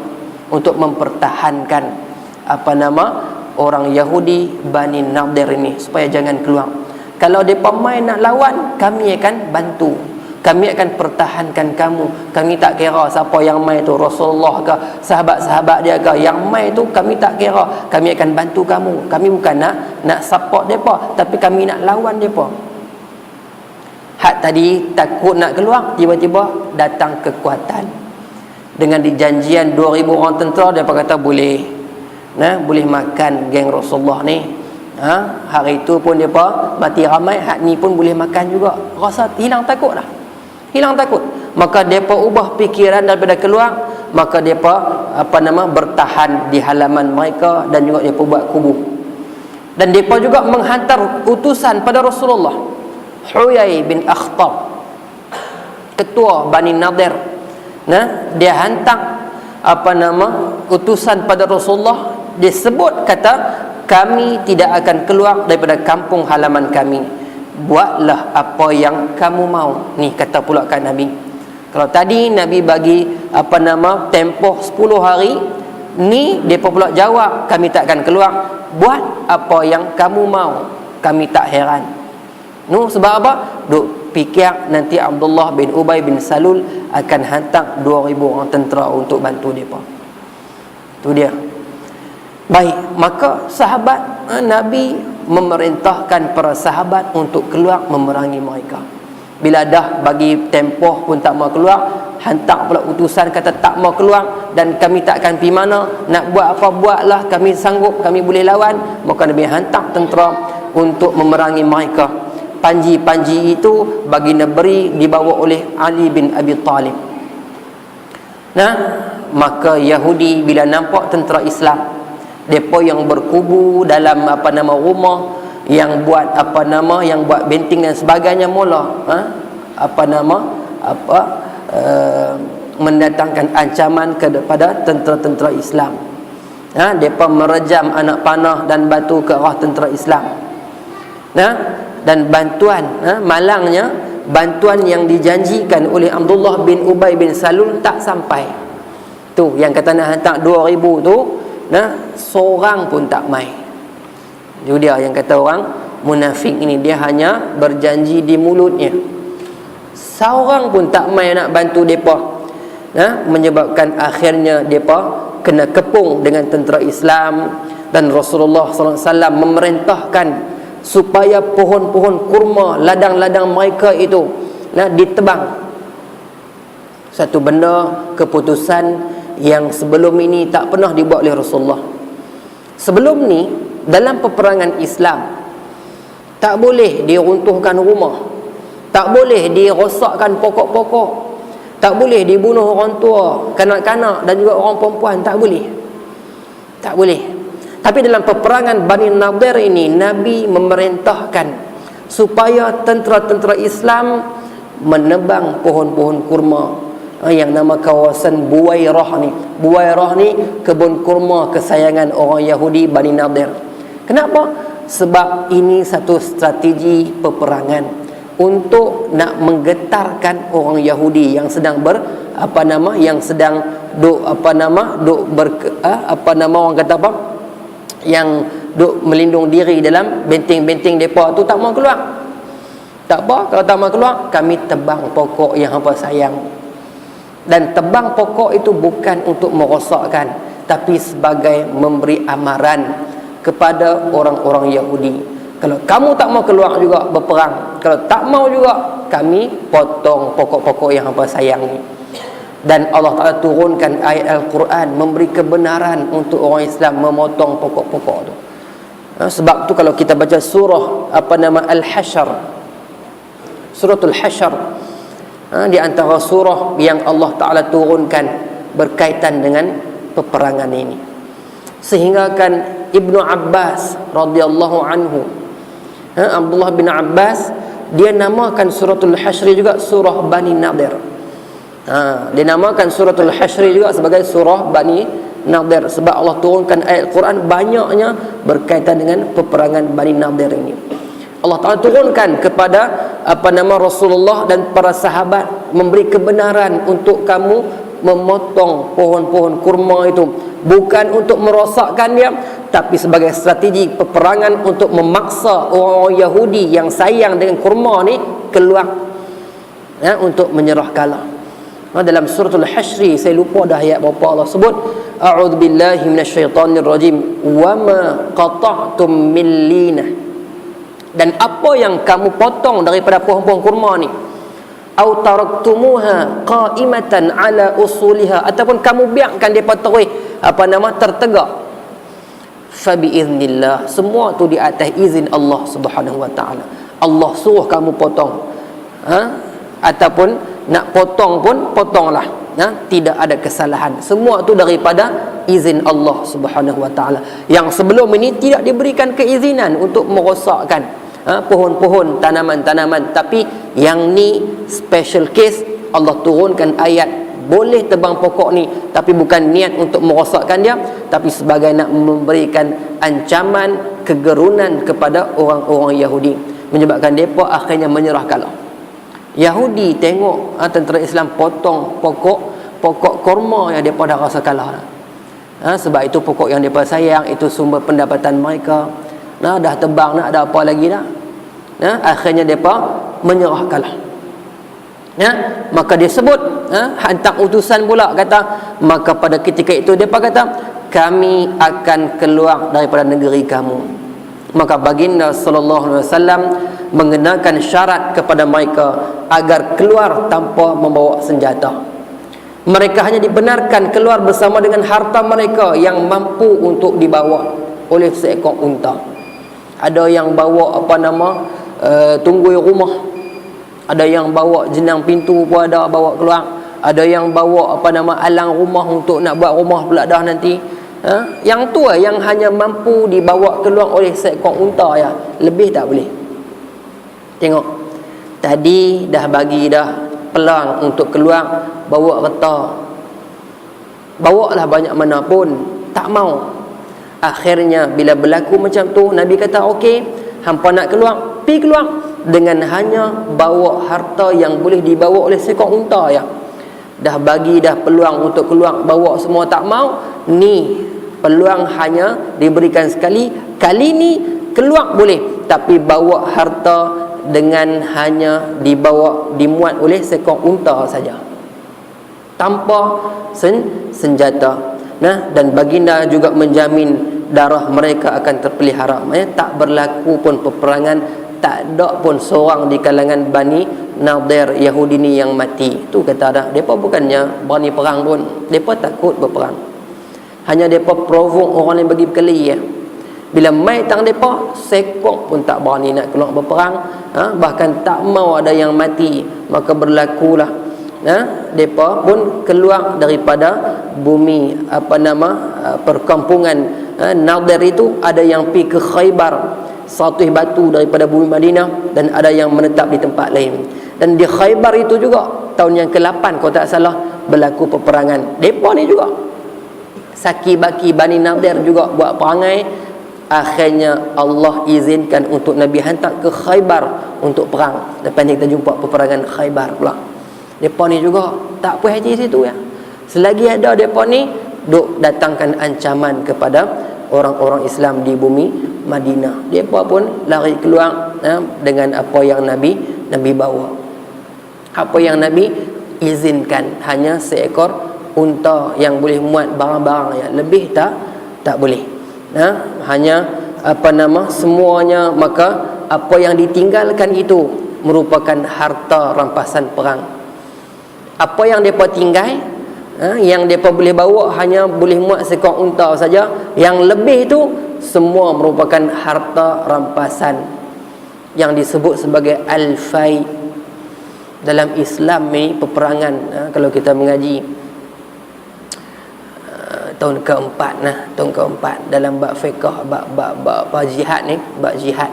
untuk mempertahankan orang Yahudi Bani Nadir ini supaya jangan keluar. Kalau mereka main nak lawan, kami akan bantu, kami akan pertahankan kamu. Kami tak kira siapa yang main tu, Rasulullah ke, sahabat-sahabat dia ke, yang main tu kami tak kira. Kami akan bantu kamu. Kami bukan nak support mereka, tapi kami nak lawan mereka. Hak tadi takut nak keluar, tiba-tiba datang kekuatan. Dengan dijanjian 2,000 orang tentera, dia kata boleh makan geng Rasulullah ni. Hari itu pun mereka mati ramai, hak ni pun boleh makan juga. Rasa hilang takut dah. Hilang takut. Maka mereka ubah fikiran daripada keluar, maka mereka bertahan di halaman mereka, dan juga mereka buat kubu. Dan mereka juga menghantar utusan pada Rasulullah. Huyai bin Akhtab, ketua Bani Nadir, dia hantar utusan pada Rasulullah. Dia sebut kata, kami tidak akan keluar daripada kampung halaman kami, buatlah apa yang kamu mau. Ni kata pula kan Nabi. Kalau tadi Nabi bagi tempoh 10 hari, ni depa pula jawab, kami tak akan keluar, buat apa yang kamu mau, kami tak heran. Sebab apa? Duk fikir nanti Abdullah bin Ubay bin Salul akan hantar 2,000 orang tentera untuk bantu depa. Tu dia. Baik, maka sahabat Nabi memerintahkan para sahabat untuk keluar memerangi mereka. Bila dah bagi tempoh pun tak mau keluar, hantar pula utusan kata tak mau keluar, dan kami tak akan pergi mana, nak buat apa buatlah, kami sanggup, kami boleh lawan. Maka Nabi hantar tentera untuk memerangi mereka. Panji-panji itu baginda beri dibawa oleh Ali bin Abi Talib. Maka Yahudi bila nampak tentera Islam, depa yang berkubu dalam rumah, yang buat yang buat benteng dan sebagainya, mula mendatangkan ancaman kepada tentera-tentera Islam. Depa merejam anak panah dan batu ke arah tentera Islam. Dan bantuan, malangnya bantuan yang dijanjikan oleh Abdullah bin Ubay bin Salul tak sampai. Tu yang kata nak hantar 2,000 tu, seorang pun tak mai. Itu dia yang kata orang munafik ini, dia hanya berjanji di mulutnya. Seorang pun tak mai nak bantu depa. Menyebabkan akhirnya depa kena kepung dengan tentera Islam. Dan Rasulullah SAW memerintahkan supaya pohon-pohon kurma, ladang-ladang mereka itu ditebang. Satu benda, keputusan yang sebelum ini tak pernah dibuat oleh Rasulullah. Sebelum ni, dalam peperangan Islam, tak boleh diruntuhkan rumah, tak boleh dirosakkan pokok-pokok, tak boleh dibunuh orang tua, kanak-kanak dan juga orang perempuan, tak boleh. Tak boleh. Tapi dalam peperangan Bani Nadir ini, Nabi memerintahkan supaya tentera-tentera Islam menebang pohon-pohon kurma yang nama kawasan Buwairah ni. Buwairah ni kebun kurma kesayangan orang Yahudi Bani Nadir. Kenapa? Sebab ini satu strategi peperangan untuk nak menggetarkan orang Yahudi yang sedang orang kata apa? Yang duk melindung diri dalam benteng-benteng depa tu tak mau keluar. Tak apa, kalau tak mau keluar, kami tebang pokok yang hangpa sayang. Dan tebang pokok itu bukan untuk merosakkan, tapi sebagai memberi amaran kepada orang-orang Yahudi. Kalau kamu tak mau keluar juga berperang, kalau tak mau juga, kami potong pokok-pokok yang hangpa sayang ni. Dan Allah Ta'ala turunkan ayat Al-Quran memberi kebenaran untuk orang Islam memotong pokok-pokok tu. Sebab tu kalau kita baca surah Al-Hasyr, suratul Hasyr, di antara surah yang Allah Ta'ala turunkan berkaitan dengan peperangan ini. Sehingga kan Ibnu Abbas radhiyallahu anhu, Abdullah bin Abbas, dia namakan suratul Hasyr juga surah Bani Nadir. Dinamakan suratul Hasyr juga sebagai surah Bani Nadir sebab Allah turunkan ayat Al-Quran banyaknya berkaitan dengan peperangan Bani Nadir ini. Allah Ta'ala turunkan kepada Rasulullah dan para sahabat memberi kebenaran untuk kamu memotong pohon-pohon kurma itu, bukan untuk merosakkan dia, tapi sebagai strategi peperangan untuk memaksa orang Yahudi yang sayang dengan kurma ni keluar, untuk menyerah kalah. Dalam suratul Hasyr, saya lupa dah ayat berapa Allah sebut, a'udzubillahi minasyaitonirrajim, wa ma qata'tum min linah, dan apa yang kamu potong daripada pohon-pohon kurma ni, au taraktumuha qa'imatan ala usuliha, ataupun kamu biarkan depa tertegak, fa biiznillah, semua tu di atas izin Allah Subhanahu wa taala. Allah suruh kamu potong, ataupun nak potong pun potonglah, tidak ada kesalahan. Semua tu daripada izin Allah Subhanahu wa taala. Yang sebelum ini tidak diberikan keizinan untuk merosakkan pohon-pohon, tanaman-tanaman. Tapi yang ni special case, Allah turunkan ayat boleh tebang pokok ni, tapi bukan niat untuk merosakkan dia, tapi sebagai nak memberikan ancaman kegerunan kepada orang-orang Yahudi, menyebabkan mereka akhirnya menyerah kalah. Yahudi tengok tentera Islam potong pokok kurma yang mereka dah rasa kalah. Sebab itu pokok yang mereka sayang, itu sumber pendapatan mereka. Dah tebang, nak ada apa lagi dah. Akhirnya mereka menyerah kalah. Maka dia sebut, hantar utusan pula, kata, maka pada ketika itu mereka kata, kami akan keluar daripada negeri kamu. Maka baginda sallallahu alaihi wasallam mengenakan syarat kepada mereka agar keluar tanpa membawa senjata. Mereka hanya dibenarkan keluar bersama dengan harta mereka yang mampu untuk dibawa oleh seekor unta. Ada yang bawa tunggui rumah, ada yang bawa jenang pintu pun ada bawa keluar, ada yang bawa alang rumah untuk nak buat rumah pula dah nanti. Yang tu yang hanya mampu dibawa keluar oleh seekor unta ya, lebih tak boleh. Tengok, tadi dah bagi dah peluang untuk keluar, bawa kereta, bawa lah banyak mana pun, tak mau. Akhirnya bila berlaku macam tu, Nabi kata okey, hampa nak keluar, pergi keluar dengan hanya bawa harta yang boleh dibawa oleh seekor unta ya. Dah bagi dah peluang untuk keluar, bawa semua tak mau. Ni peluang hanya diberikan sekali. Kali ni keluar boleh, tapi bawa harta dengan hanya dimuat oleh seekor unta saja, tanpa senjata. Nah, dan baginda juga menjamin darah mereka akan terpelihara. Maksudnya tak berlaku pun peperangan, tak ada pun seorang di kalangan Bani Nadir Yahudi ni yang mati. Tu kata dah, depa bukannya berani perang pun, depa takut berperang. Hanya depa provoke orang yang bagi berkeli ya. Bila mai tang depa, sekok pun tak berani nak keluar berperang, bahkan tak mau ada yang mati. Maka berlakulah depa pun keluar daripada bumi perkampungan Nadir itu. Ada yang pergi ke Khaybar, 100 batu daripada bumi Madinah, dan ada yang menetap di tempat lain. Dan di Khaybar itu juga tahun yang ke-8 kalau tak salah berlaku peperangan. Depa ni juga Saki baki Bani Nadir juga buat perangai. Akhirnya Allah izinkan untuk Nabi hantar ke Khaybar untuk perang. Lepas ni kita jumpa peperangan Khaybar pula. Depa ni juga tak puas hati situ ya. Selagi ada depa ni duk datangkan ancaman kepada orang-orang Islam di bumi Madinah. Depa pun lari keluar dengan apa yang Nabi bawa. Apa yang Nabi izinkan, hanya seekor unta yang boleh muat barang-barang ya. Lebih tak boleh. Hanya semuanya. Maka apa yang ditinggalkan itu merupakan harta rampasan perang. Apa yang depa tinggal, yang depa boleh bawa hanya boleh muat seekor unta saja. Yang lebih itu semua merupakan harta rampasan yang disebut sebagai al-fai. Dalam Islam ni peperangan, kalau kita mengaji tahun keempat dalam bab fiqh, bab jihad ni, bab jihad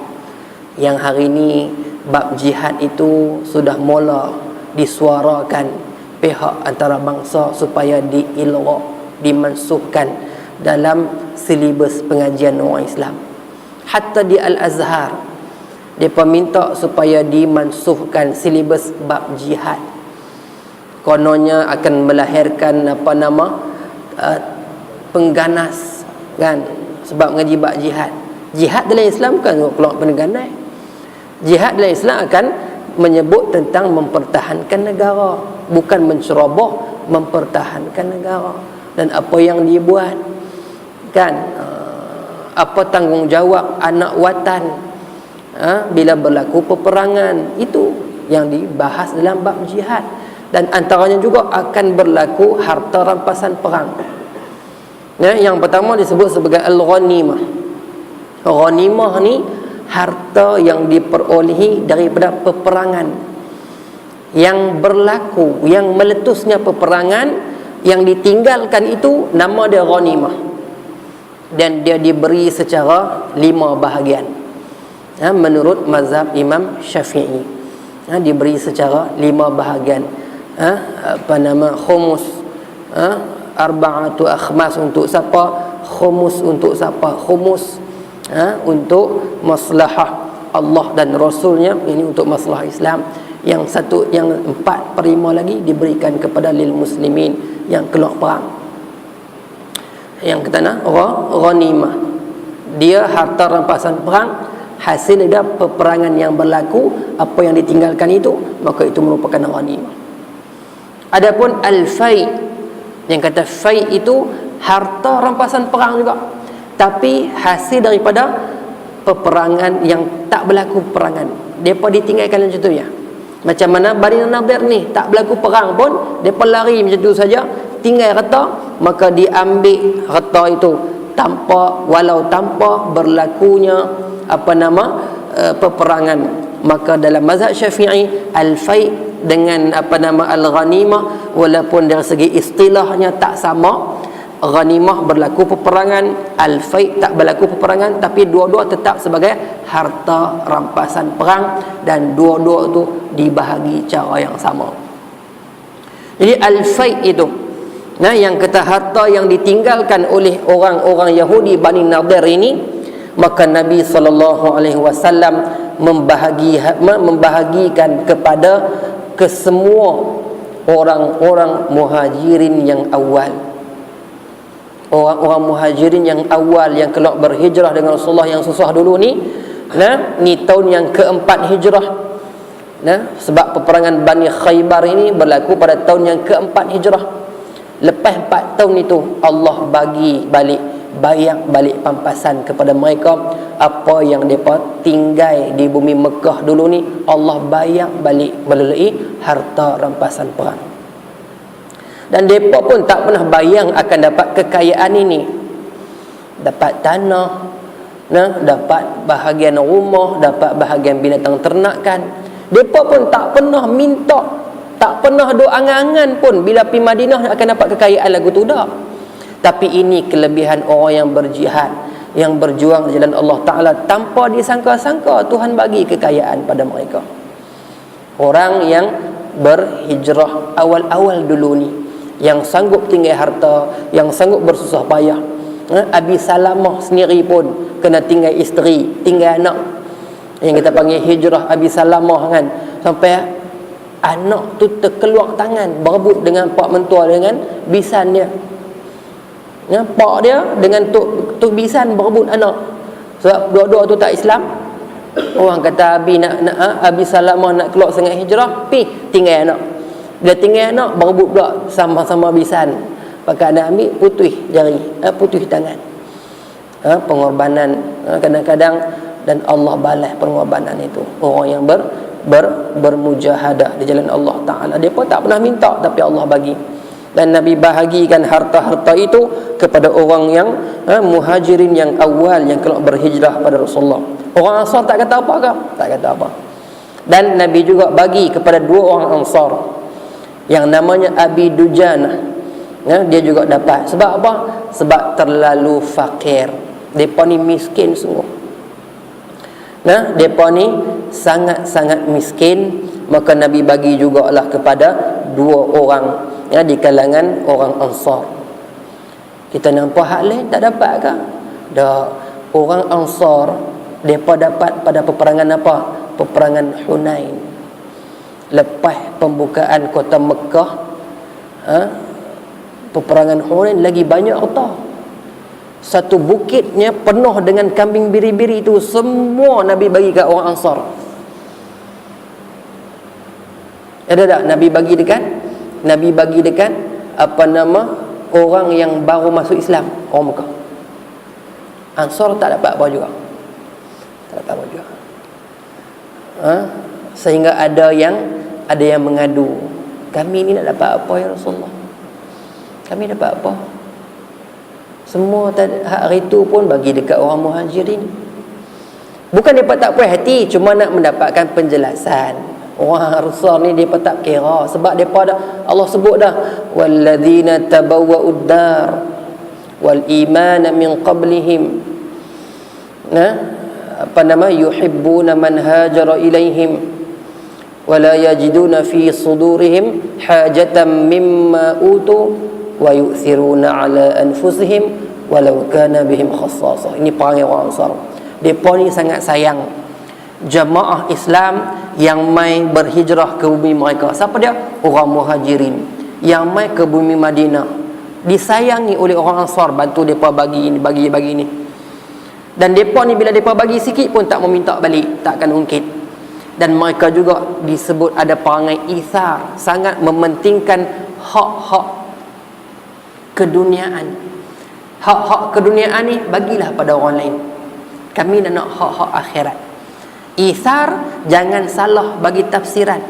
yang hari ni bab jihad itu sudah mula disuarakan pihak antara bangsa supaya diilgha, dimansuhkan dalam silibus pengajian orang Islam. Hatta di Al-Azhar depa minta supaya dimansuhkan silibus bab jihad. Kononnya akan melahirkan pengganas kan, sebab mengaji bab jihad. Jihad dalam Islam bukan keluar pengganas. Jihad dalam Islam akan menyebut tentang mempertahankan negara, bukan menceroboh, mempertahankan negara. Dan apa yang dibuat kan, apa tanggungjawab anak watan bila berlaku peperangan, itu yang dibahas dalam bab jihad. Dan antaranya juga akan berlaku harta rampasan perang. Yang pertama disebut sebagai al-ghanimah. Ghanimah ni harta yang diperolehi daripada peperangan yang berlaku, yang meletusnya peperangan, yang ditinggalkan itu nama dia ghanimah. Dan dia diberi secara 5 bahagian. Menurut mazhab Imam Syafi'i, diberi secara 5 bahagian. Khumus, arba'atu akhmas untuk siapa, khumus untuk siapa, khumus untuk maslahah Allah dan Rasulnya, ini untuk maslahah Islam. Yang 4/5 lagi diberikan kepada lil muslimin yang keluar perang. Yang kata ghanimah, dia harta rampasan perang, hasil dari peperangan yang berlaku, apa yang ditinggalkan itu, maka itu merupakan ghanimah. Adapun al-fai, yang kata fai itu harta rampasan perang juga, tapi hasil daripada peperangan yang tak berlaku peperangan. Depa ditinggalkan macam tu ya. Macam mana Bani Nadir ni tak berlaku perang pun, depa lari macam tu saja, tinggal harta, maka diambil harta itu walau tanpa berlakunya peperangan. Maka dalam mazhab Syafi'i, al-fai dengan al-ghanimah, walaupun dari segi istilahnya tak sama. Ghanimah berlaku peperangan, al-fai tak berlaku peperangan, tapi dua-dua tetap sebagai harta rampasan perang, dan dua-dua itu dibahagi cara yang sama. Jadi al-fai itu yang kata harta yang ditinggalkan oleh orang-orang Yahudi Bani Nadir ini, maka Nabi SAW membahagikan kepada kesemua orang-orang muhajirin yang awal. orang-orang muhajirin yang awal yang keluar berhijrah dengan Rasulullah yang susah dulu ni, ni tahun yang keempat hijrah. Sebab peperangan Bani Khaybar ini berlaku pada tahun yang keempat hijrah. Lepas 4 tahun itu Allah bagi balik, bayar balik pampasan kepada mereka. Apa yang mereka tinggal di bumi Mekah dulu ni, Allah bayar balik melalui harta rampasan perang. Dan mereka pun tak pernah bayang akan dapat kekayaan ini. Dapat tanah, dapat bahagian rumah, dapat bahagian binatang ternakan. Mereka pun tak pernah minta, tak pernah doa angan-angan pun bila pergi Madinah akan dapat kekayaan lagu tu, tak. Tapi ini kelebihan orang yang berjihad, yang berjuang di jalan Allah Ta'ala tanpa disangka-sangka Tuhan bagi kekayaan pada mereka. Orang yang berhijrah awal-awal dulu ni, yang sanggup tinggal harta, yang sanggup bersusah payah. Abi Salamah sendiri pun kena tinggal isteri, tinggal anak, yang kita panggil hijrah Abi Salamah kan. Sampai anak tu terkeluar tangan berebut dengan pak mentua dengan bisan dia. Pak dia dengan tok bisan berebut anak. Sebab dua-dua tu tak Islam. Orang kata Abi Abi Salamah nak keluar sangat hijrah, pi tinggal anak. Bila tinggal anak berebut pula sama-sama bisan. Pakai nak ambil putus jari, putus tangan. Pengorbanan kadang-kadang, dan Allah balas pengorbanan itu. Orang yang bermujahadah di jalan Allah Ta'ala, dia pun tak pernah minta tapi Allah bagi. Dan Nabi bahagikan harta-harta itu kepada orang yang muhajirin yang awal yang keluar berhijrah pada Rasulullah. Orang Ansar tak kata apa ke? Tak kata apa. Dan Nabi juga bagi kepada 2 orang Ansar yang namanya Abi Dujanah. Dia juga dapat. Sebab apa? Sebab terlalu fakir. Mereka ni miskin sungguh. Mereka ni sangat-sangat miskin. Maka Nabi bagi jugalah kepada 2 orang di kalangan orang Ansar. Kita nampak hal lain tak dapat ke? Dah, orang Ansar mereka dapat pada peperangan apa? Peperangan Hunain. Lepas pembukaan kota Mekah, peperangan Hunain lagi banyak harta. Satu bukitnya penuh dengan kambing biri-biri itu, semua Nabi bagi kat orang Ansar. Ada tak Nabi bagi dekat orang yang baru masuk Islam, orang Mekah. Ansar tak dapat apa juga. Tak dapat apa juga. Sehingga ada yang mengadu, kami ni nak dapat apa ya Rasulullah? Kami dapat apa? Semua hari itu pun bagi dekat orang muhajirin. Bukan mereka tak puas hati, cuma nak mendapatkan penjelasan. Orang Ansar ni mereka tak kira. Sebab mereka dah, Allah sebut dah, walladzina tabawwa'ud dar wal imana min qablihim yuhibbuna man hajara ilaihim wala yajiduna fi sudurihim hajatan mimma utu wa yu'thiruna ala anfusihim walau kana bihim khassasah. Ini perangai orang Ansar. Mereka ni sangat sayang jamaah Islam yang mai berhijrah ke bumi mereka. Siapa dia? Orang muhajirin yang mai ke bumi Madinah. Disayangi oleh orang Ansar, bantu mereka bagi ini, bagi ini. Dan mereka ni bila mereka bagi sikit pun tak mau minta balik, takkan ungkit. Dan mereka juga disebut ada perangai ithar, sangat mementingkan hak-hak keduniaan. Hak-hak keduniaan ni bagilah pada orang lain. Kami nak hak-hak akhirat. Isar jangan salah bagi tafsiran.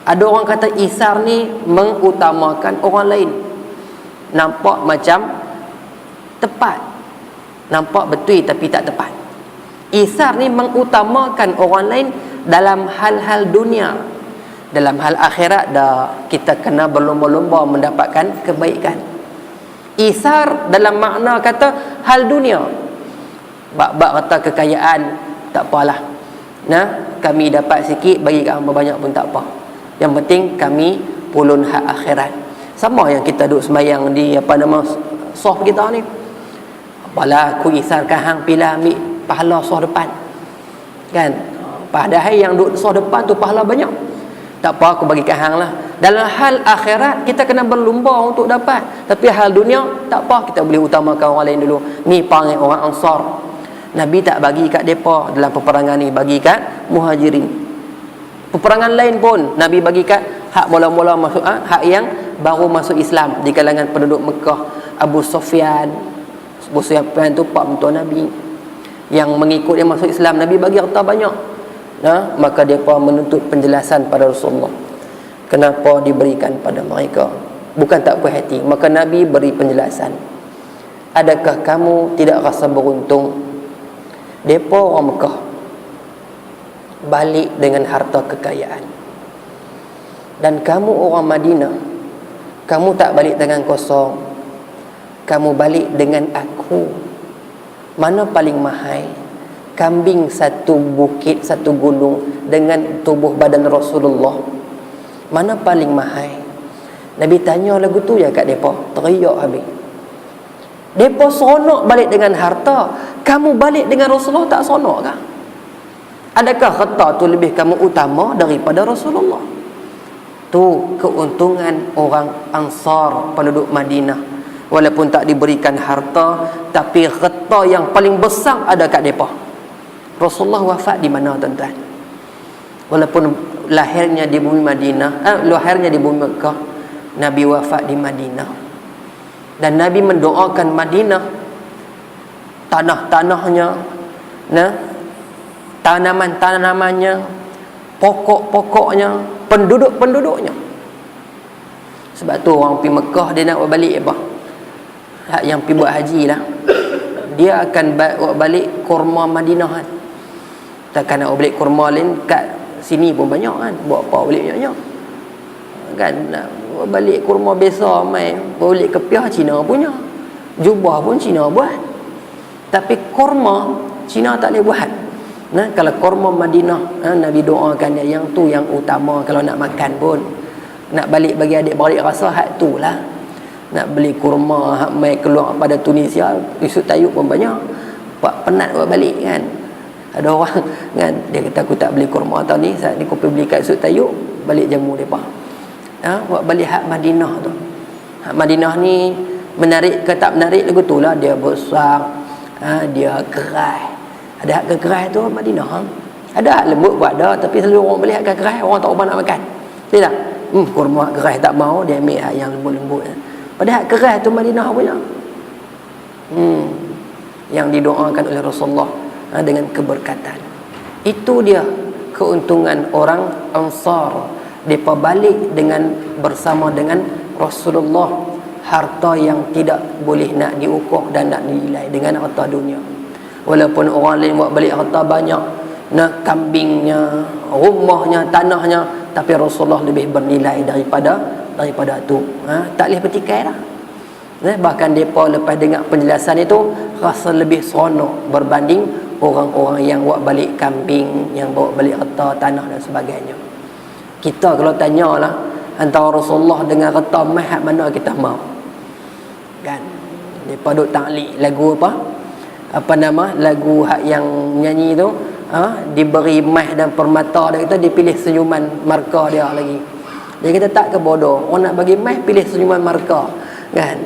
Ada orang kata isar ni mengutamakan orang lain. Nampak macam tepat, nampak betul tapi tak tepat. Isar ni mengutamakan orang lain dalam hal-hal dunia. Dalam hal akhirat dah kita kena berlomba-lomba mendapatkan kebaikan. Isar dalam makna kata hal dunia. Bab kata kekayaan tak apalah. Kami dapat sikit, bagi kat hamba banyak pun tak apa. Yang penting kami pulun hak akhirat. Sama yang kita duduk sembahyang di soft kita ni. Apalah aku isarkan hang pila ambil pahala soft depan. Kan? Padahal yang duduk soft depan tu pahala banyak. Tak apa, aku bagi kat hang lah. Dalam hal akhirat kita kena berlumba untuk dapat, tapi hal dunia tak apa, kita boleh utamakan orang lain dulu. Ni panggil orang Ansar. Nabi tak bagi kat depa dalam peperangan ni, bagi kat Muhajirin. Peperangan lain pun Nabi bagi kat hak mula-mula masuk, hak yang baru masuk Islam di kalangan penduduk Mekah. Abu Sufyan tu pak mentua Nabi yang mengikut dia masuk Islam, Nabi bagi harta banyak. Maka depa menuntut penjelasan pada Rasulullah kenapa diberikan pada mereka. Bukan tak puas hati, maka Nabi beri penjelasan. Adakah kamu tidak rasa beruntung? Depa orang Mekah balik dengan harta kekayaan, dan kamu orang Madinah, kamu tak balik dengan kosong, kamu balik dengan aku. Mana paling mahal? Kambing satu bukit, satu gunung dengan tubuh badan Rasulullah, mana paling mahal? Nabi tanya lagu tu ya kat depa, teriak habis. Depa seronok balik dengan harta, kamu balik dengan Rasulullah tak seronok kah? Adakah harta tu lebih kamu utama daripada Rasulullah? Tu keuntungan orang Ansar, penduduk Madinah. Walaupun tak diberikan harta, tapi harta yang paling besar ada kat depa. Rasulullah wafat di mana tuan-tuan? Walaupun lahirnya di bumi Madinah, lahirnya di bumi Mekah, Nabi wafat di Madinah. Dan Nabi mendoakan Madinah, tanah-tanahnya, tanaman-tanamannya, pokok-pokoknya, penduduk-penduduknya. Sebab tu orang pergi Mekah, dia nak buat balik apa? Hak yang pergi buat haji lah, dia akan buat balik kurma Madinah kan. Takkan nak balik kurma lain kat sini pun banyak kan, buat apa balik banyak-banyak kan. Nak balik kurma biasa mai balik kepiah Cina punya, jubah pun Cina buat, tapi kurma Cina tak boleh buat. Kalau kurma Madinah, Nabi doakan dia, yang tu yang utama kalau nak makan pun. Nak balik bagi adik-beradik rasa hak tu lah. Nak beli kurma hak mai keluar pada Tunisia, Yusuf Tayyub pun banyak, pak penat buat balik kan. Ada orang kan, dia kata aku tak beli kurma tahun ni, saat ni aku pergi beli kat Yusuf Tayyub, balik jamu depa. Buat balik hak Madinah tu. Hak Madinah ni menarik ke tak menarik lagu tu lah, dia besar, dia keras. Ada hak kekeras tu Madinah. Ada hak lembut buat ada, tapi selalu orang beli hak kekeras, orang tak apa nak makan. Betul tak? Kurma keras tak mau, dia ambil hak yang lembut-lembut. Padahal hak keras tu Madinah punya. Yang didoakan oleh Rasulullah dengan keberkatan. Itu dia keuntungan orang Ansar. Mereka balik dengan bersama dengan Rasulullah, harta yang tidak boleh nak diukur dan nak dinilai dengan harta dunia. Walaupun orang lain buat balik harta banyak, nak kambingnya, rumahnya, tanahnya, tapi Rasulullah lebih bernilai daripada tu. Tak boleh bertikai dah. Bahkan mereka lepas dengar penjelasan itu rasa lebih seronok berbanding orang-orang yang buat balik kambing, yang bawa balik harta, tanah dan sebagainya. Kita kalau tanyalah antara Rasulullah dengan harta emas, hak mana kita mau? Kan? Mereka duk taklid lagu lagu hak yang nyanyi tu, diberi emas dan permata, dia kata dipilih senyuman marka dia lagi. Dia kata tak ke bodoh, orang nak bagi emas pilih senyuman marka kan.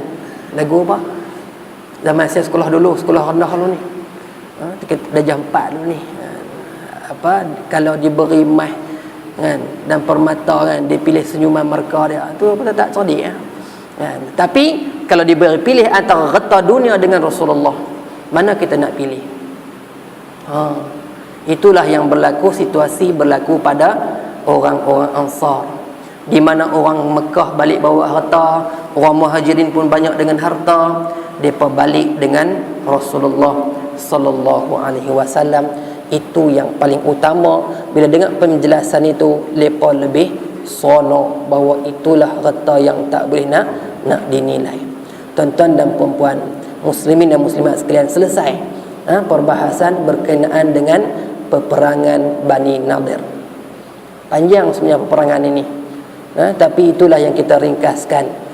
Lagu apa? Zaman saya sekolah dulu, sekolah rendah dulu ni, darjah 4 dulu ni, kalau diberi emas kan dan permata kan, dipilih senyuman marka dia, tu apa tak cerdik kan. Tapi kalau diberi pilih antara harta dunia dengan Rasulullah, mana kita nak pilih? Itulah yang situasi berlaku pada orang-orang Ansar, di mana orang Mekah balik bawa harta, orang Muhajirin pun banyak dengan harta, mereka balik dengan Rasulullah sallallahu alaihi wasallam. Itu yang paling utama. Bila dengar penjelasan itu, mereka lebih seronok bahawa itulah harta yang tak boleh nak dinilai. Tuan-tuan dan puan-puan, muslimin dan muslimat sekalian, selesai perbahasan berkenaan dengan peperangan Bani Nadir. Panjang sebenarnya peperangan ini, tapi itulah yang kita ringkaskan.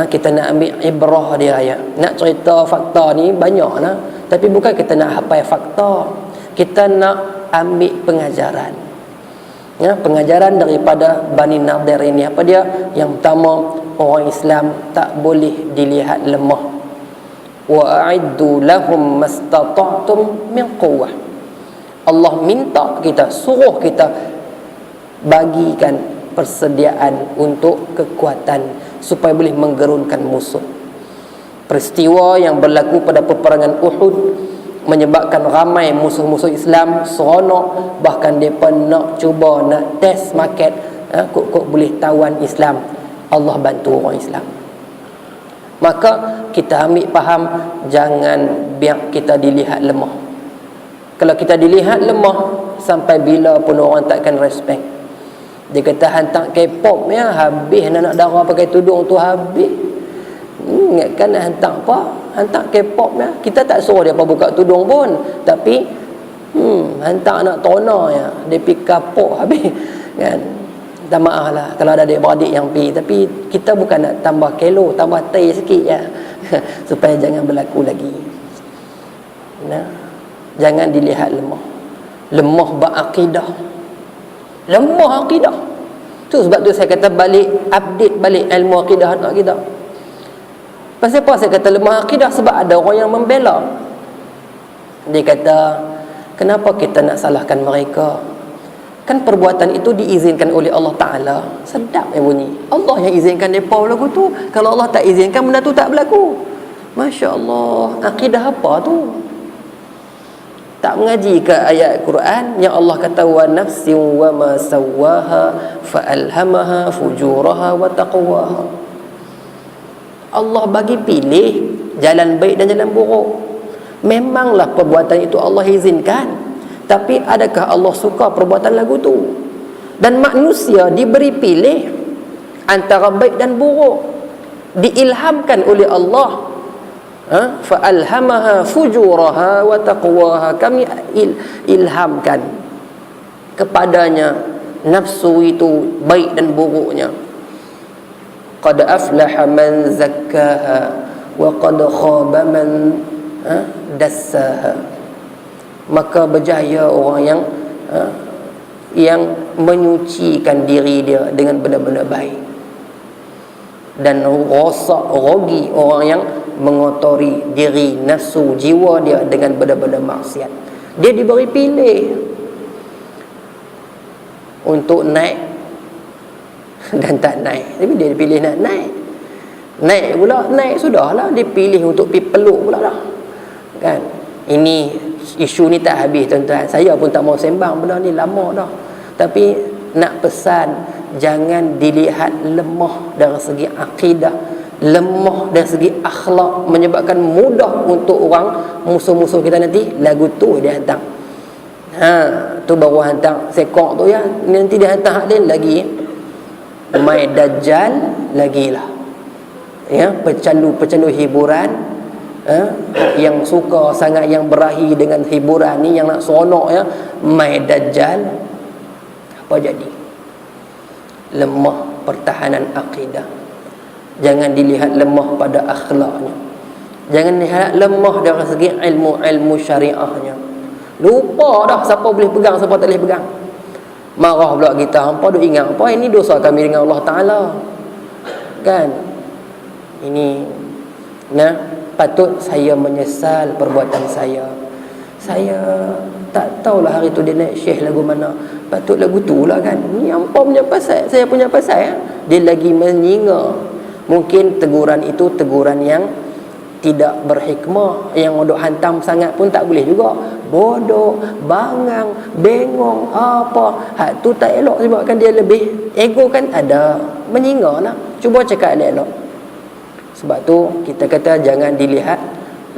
Kita nak ambil ibrah dia ya. Nak cerita fakta ni banyak lah, tapi bukan kita nak hafal fakta, kita nak ambil pengajaran. Ya, pengajaran daripada Bani Nadir ini apa dia? Yang pertama, orang Islam tak boleh dilihat lemah. Wa a'iddu lahum mastata'tum min quwwah. Allah minta kita, suruh kita bagikan persediaan untuk kekuatan supaya boleh menggerunkan musuh. Peristiwa yang berlaku pada peperangan Uhud menyebabkan ramai musuh-musuh Islam seronok, bahkan mereka nak cuba nak test market, kok boleh tawan Islam. Allah bantu orang Islam. Maka kita ambil faham, jangan biar kita dilihat lemah. Kalau kita dilihat lemah, sampai bila pun orang takkan respect. Dia kata hantar K-pop ya, habis nak darah pakai tudung tu habis. Ingatkan nak hantar apa? Hantar K-pop ya. Kita tak suruh dia apa buka tudung pun, tapi hantar anak tona ya, dia pergi kapok habis kan. Minta maaf lah kalau ada adik-beradik yang pergi, tapi kita bukan nak tambah kilo, tambah teh sikit ya. Supaya jangan berlaku lagi. Nah, jangan dilihat lemah. Lemah berakidah. Lemah akidah. Tu sebab tu saya kata balik, update balik ilmu akidah anak kita. Pasal apa saya kata lemah akidah? Sebab ada orang yang membela. Dia kata, kenapa kita nak salahkan mereka? Kan perbuatan itu diizinkan oleh Allah Ta'ala. Sedap bunyi. Allah yang izinkan mereka lagu tu. Kalau Allah tak izinkan, benda tu tak berlaku. Masya Allah. Akidah apa tu? Tak mengaji ke ayat Quran yang Allah kata wa nafsin wa ma sawwaha fa alhamaha fujuraha wa taqwaha. Allah bagi pilih jalan baik dan jalan buruk. Memanglah perbuatan itu Allah izinkan. Tapi adakah Allah suka perbuatan lagu tu? Dan manusia diberi pilih antara baik dan buruk. Diilhamkan oleh Allah. Fa alhamaha fujuraha wa taqwaha. Kami ilhamkan kepadanya nafsu itu baik dan buruknya. Qad aflaha man zakkaha wa qad khaba man dassaha. Maka berjaya orang yang menyucikan diri dia dengan benda-benda baik, dan rosak, rugi orang yang mengotori diri, nafsu, jiwa dia dengan benda-benda maksiat. Dia diberi pilih untuk naik dan tak naik, tapi dia dipilih nak naik. Naik pula, naik sudahlah, dia pilih untuk pergi peluk pula dah kan. Ini isu ni tak habis tuan-tuan. Saya pun tak mau sembang benda ni lama dah. Tapi nak pesan, jangan dilihat lemah dari segi akidah, lemah dari segi akhlak, menyebabkan mudah untuk orang musuh-musuh kita nanti lagu tu dia hantar. Tu baru hantar sekok tu ya. Nanti dia hantar hak lain lagi. Mai dajjal lagilah. Ya, pecandu-pecandu hiburan. Yang suka sangat, yang berahi dengan hiburan ni, yang nak seronok ya, mai dajjal. Apa jadi? Lemah pertahanan akidah. Jangan dilihat lemah pada akhlaknya. Jangan dilihat lemah dari segi ilmu-ilmu syariahnya. Lupa dah siapa boleh pegang, siapa tak boleh pegang. Marah pula kita, hampa duk ingat apa ini dosa kami dengan Allah Ta'ala kan. Ini patut saya menyesal perbuatan saya. Saya tak tahulah hari tu dia naik syekh lagu mana. Patut lagu tu lah kan. Ni hampa punya pasal, saya punya pasal ya. Dia lagi menyinga. Mungkin teguran itu teguran yang tidak berhikmah, yang duk hantam sangat pun tak boleh juga. Bodoh, bangang, bengong, apa. Hak tu tak elok sebabkan dia lebih ego kan ada. Menyinga lah. Cuba cakap elok-elok. Sebab tu kita kata jangan dilihat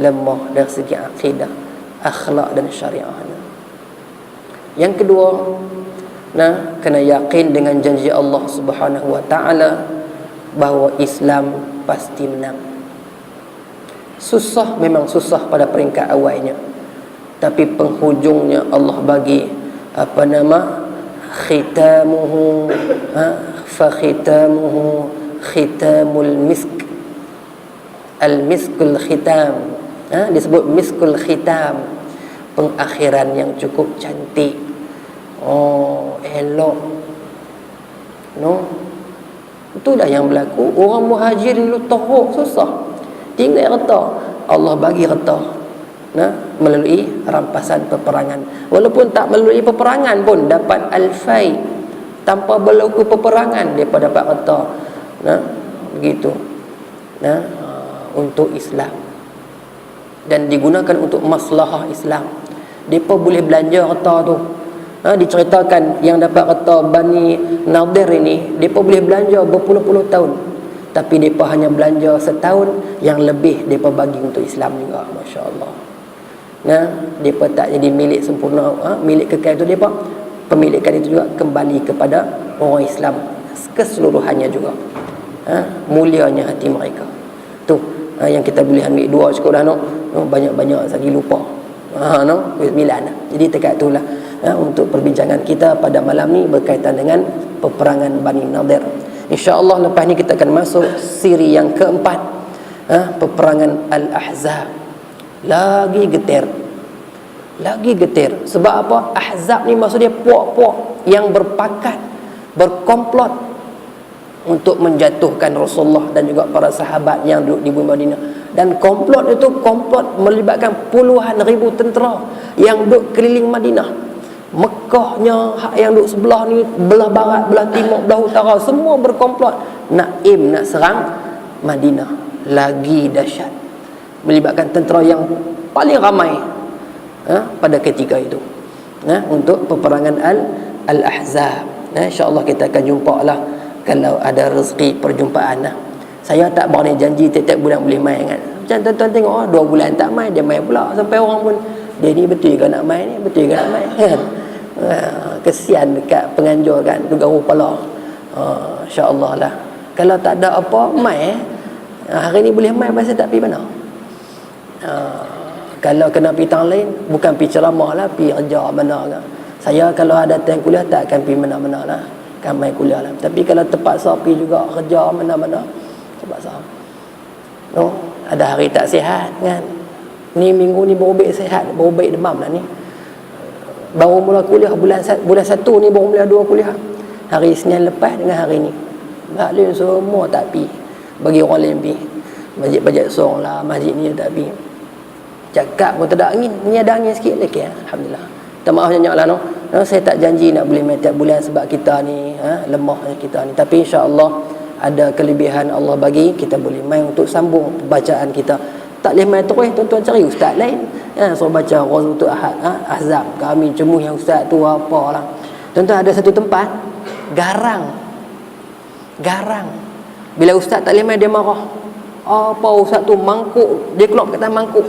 lemah dari segi akidah, akhlak dan syariah. Yang kedua, kena yakin dengan janji Allah Subhanahu wa taala bahawa Islam pasti menang. Susah, memang susah pada peringkat awalnya, tapi penghujungnya Allah bagi khitamuhu fa khitamuhu khitamul misk. Al-miskul khitam, disebut miskul khitam, pengakhiran yang cukup cantik. elok. Itulah yang berlaku. Orang muhajirin dulu teruk, susah. Tinggal harta, Allah bagi harta melalui rampasan peperangan. Walaupun tak melalui peperangan pun dapat al-fai, tanpa berlaku peperangan mereka dapat harta. Begitu. Untuk Islam, dan digunakan untuk maslahah Islam. Mereka boleh belanja harta tu. Diceritakan yang dapat harta Bani Nadir ini, mereka boleh belanja berpuluh-puluh tahun, tapi mereka hanya belanja setahun, yang lebih mereka bagi untuk Islam juga. Masya Allah. Mereka tak jadi milik sempurna, milik kekal itu mereka, pemilikan itu juga kembali kepada orang Islam keseluruhannya juga. Mulianya hati mereka tu. Yang kita boleh ambil dua cukup dah. Banyak-banyak lagi lupa. Bismillah. Jadi dekat itulah untuk perbincangan kita pada malam ni berkaitan dengan peperangan Bani Nadir. InsyaAllah lepas ni kita akan masuk siri yang keempat, peperangan Al-Ahzab. Lagi getir. Sebab apa? Ahzab ni maksud dia puak-puak yang berpakat, berkomplot untuk menjatuhkan Rasulullah dan juga para sahabat yang duduk di bumi Madinah. Dan komplot itu komplot melibatkan puluhan ribu tentera yang duduk keliling Madinah. Mekahnya yang duduk sebelah ni, belah barat, belah timur, belah utara, semua berkomplot nak serang Madinah. Lagi dahsyat, melibatkan tentera yang paling ramai pada ketika itu, untuk peperangan Al-Ahzab. InsyaAllah kita akan jumpa lah kalau ada rezeki perjumpaan. Saya tak berani janji tiap-tiap bulan boleh main kan. Macam tuan-tuan tengok 2 bulan tak main, dia main pula. Sampai orang pun, dia ni betul ke nak main ni, betul ke nak main kan. Kesian dekat penganjur kan, tu garu kepala. InsyaAllah lah, kalau tak ada apa main, hari ni boleh main, pasal tak pergi mana. Kalau kena pergi tang lain, bukan pergi ceramah lah, pergi kerja mana kan. Saya kalau ada time kuliah tak akan pergi mana-mana lah, kan main kuliah lah. Tapi kalau terpaksa pergi juga kerja mana-mana, terpaksa. Ada hari tak sihat kan. Ni minggu ni baru baik sihat, baru baik demam lah ni. Baru mula kuliah bulan 1 ni, baru mula 2 kuliah. Hari Senin lepas dengan hari ni. Maklum semua tak pergi. Bagi orang lain pergi. Masjid-masjid sorang lah, masjid ni tak pergi. Cakap pun tak ada angin. Ni ada angin sikit lagi. Alhamdulillah. Minta maaf banyak lah saya tak janji nak boleh main tiap bulan sebab kita ni lemah kita ni. Tapi insya-Allah ada kelebihan Allah bagi, kita boleh main untuk sambung bacaan kita. Tak boleh main terus, tuan-tuan cari ustaz lain. So baca Ghazwatul Ahzab, kami cemuh yang ustaz tu apalah. Tuan-tuan ada satu tempat garang. Bila ustaz tak boleh main, dia marah. Apa ustaz tu mangkuk, dia keluar kata mangkuk.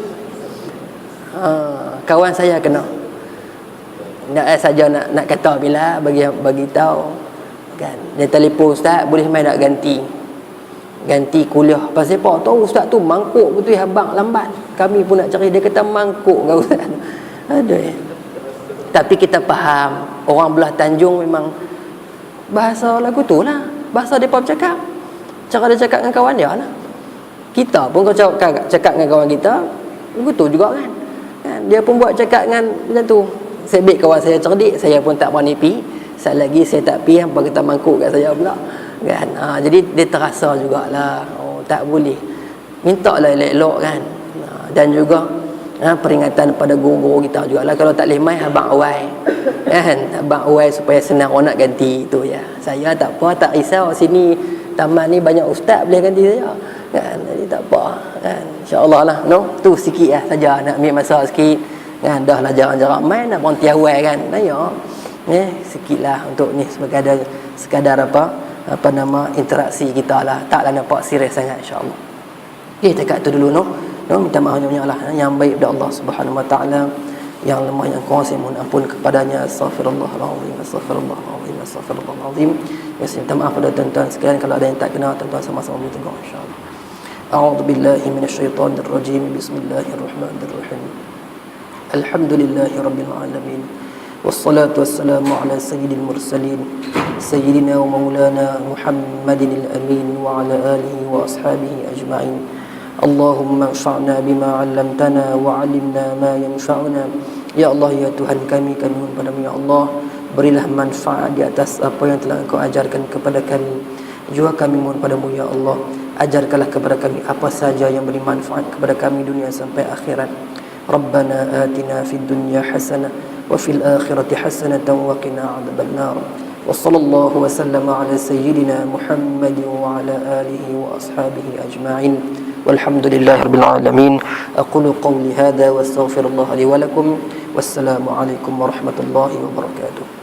Kawan saya kena. Saja nak kata bila bagi tahu kan, dia telefon ustaz boleh main nak ganti kuliah. Pasal apa? Tahu ustaz tu mangkuk betul abang lambat. Kami pun nak cari, dia kata mangkuk kau ustaz. Aduh. Tapi kita faham orang belah Tanjung memang bahasa lagu tu lah, bahasa depa bercakap. Cara dia cakap dengan kawan dia lah. Kita pun kalau cakap dengan kawan kita lagu tu juga kan. Dia pun buat cakap dengan macam tu. Sebab kawan saya cerdik, saya pun tak berani pi. Sekali lagi saya tak pi, hampa kata mangkuk kat saya pula kan. Jadi dia terasa jugalah, tak boleh. Mintalah elok-elok kan. Dan juga peringatan pada guru-guru kita jugalah, kalau tak boleh main abang awai kan, abang awai supaya senang orang nak ganti tu ya. Saya tak apa, tak risau, sini taman ni banyak ustaz boleh ganti saya kan. Jadi tak apa kan, insya-Allah lah. Tu sikit lah saja nak ambil masa sikit kan. Dah lah jarang-jarang main, nak berhenti awal kan. Sikitlah untuk ni sekadar apa nama interaksi kita lah, taklah nampak serius sangat insya-Allah. Dekat tu dulu minta maaf banyak lah. Yang baik dari Allah Subhanahu wa taala, yang lemah yang kurang saya mohon ampun kepadanya. Astaghfirullahalazim, astaghfirullahalazim, astaghfirullahalazim. Minta maaf pada tuan-tuan sekalian kalau ada yang tak kenal, tuan-tuan sama-sama boleh tengok insya-Allah. A'udzubillahi minasyaitonirrajim. Bismillahirrahmanirrahim. Alhamdulillahirabbil alamin. Wassalatu wassalamu ala sayyidil mursalin sayyidina wa maulana Muhammadin al-amin wa ala alihi wa ashabihi ajma'in. Allahumma anfa'na bima 'allamtana wa 'allimna ma yanfa'una. Ya Allah, ya Tuhan kami mohon padamu ya Allah, Berilah manfaat di atas apa yang telah Engkau ajarkan kepada kami. Juga kami mohon padamu ya Allah, ajarkanlah kepada kami apa saja yang beri manfaat kepada kami dunia sampai akhirat. Rabbana atina fid dunya hasanah wa fil akhirati hasanatan wa qina adzaban nar. Wa sallallahu wa sallama ala sayyidina Muhammadin wa ala alihi wa ashabihi ajma'in. Walhamdulillahirabbil alamin. Aqulu qawli hadha wa astaghfirullah li wa lakum. Wassalamu alaikum warahmatullahi wabarakatuh.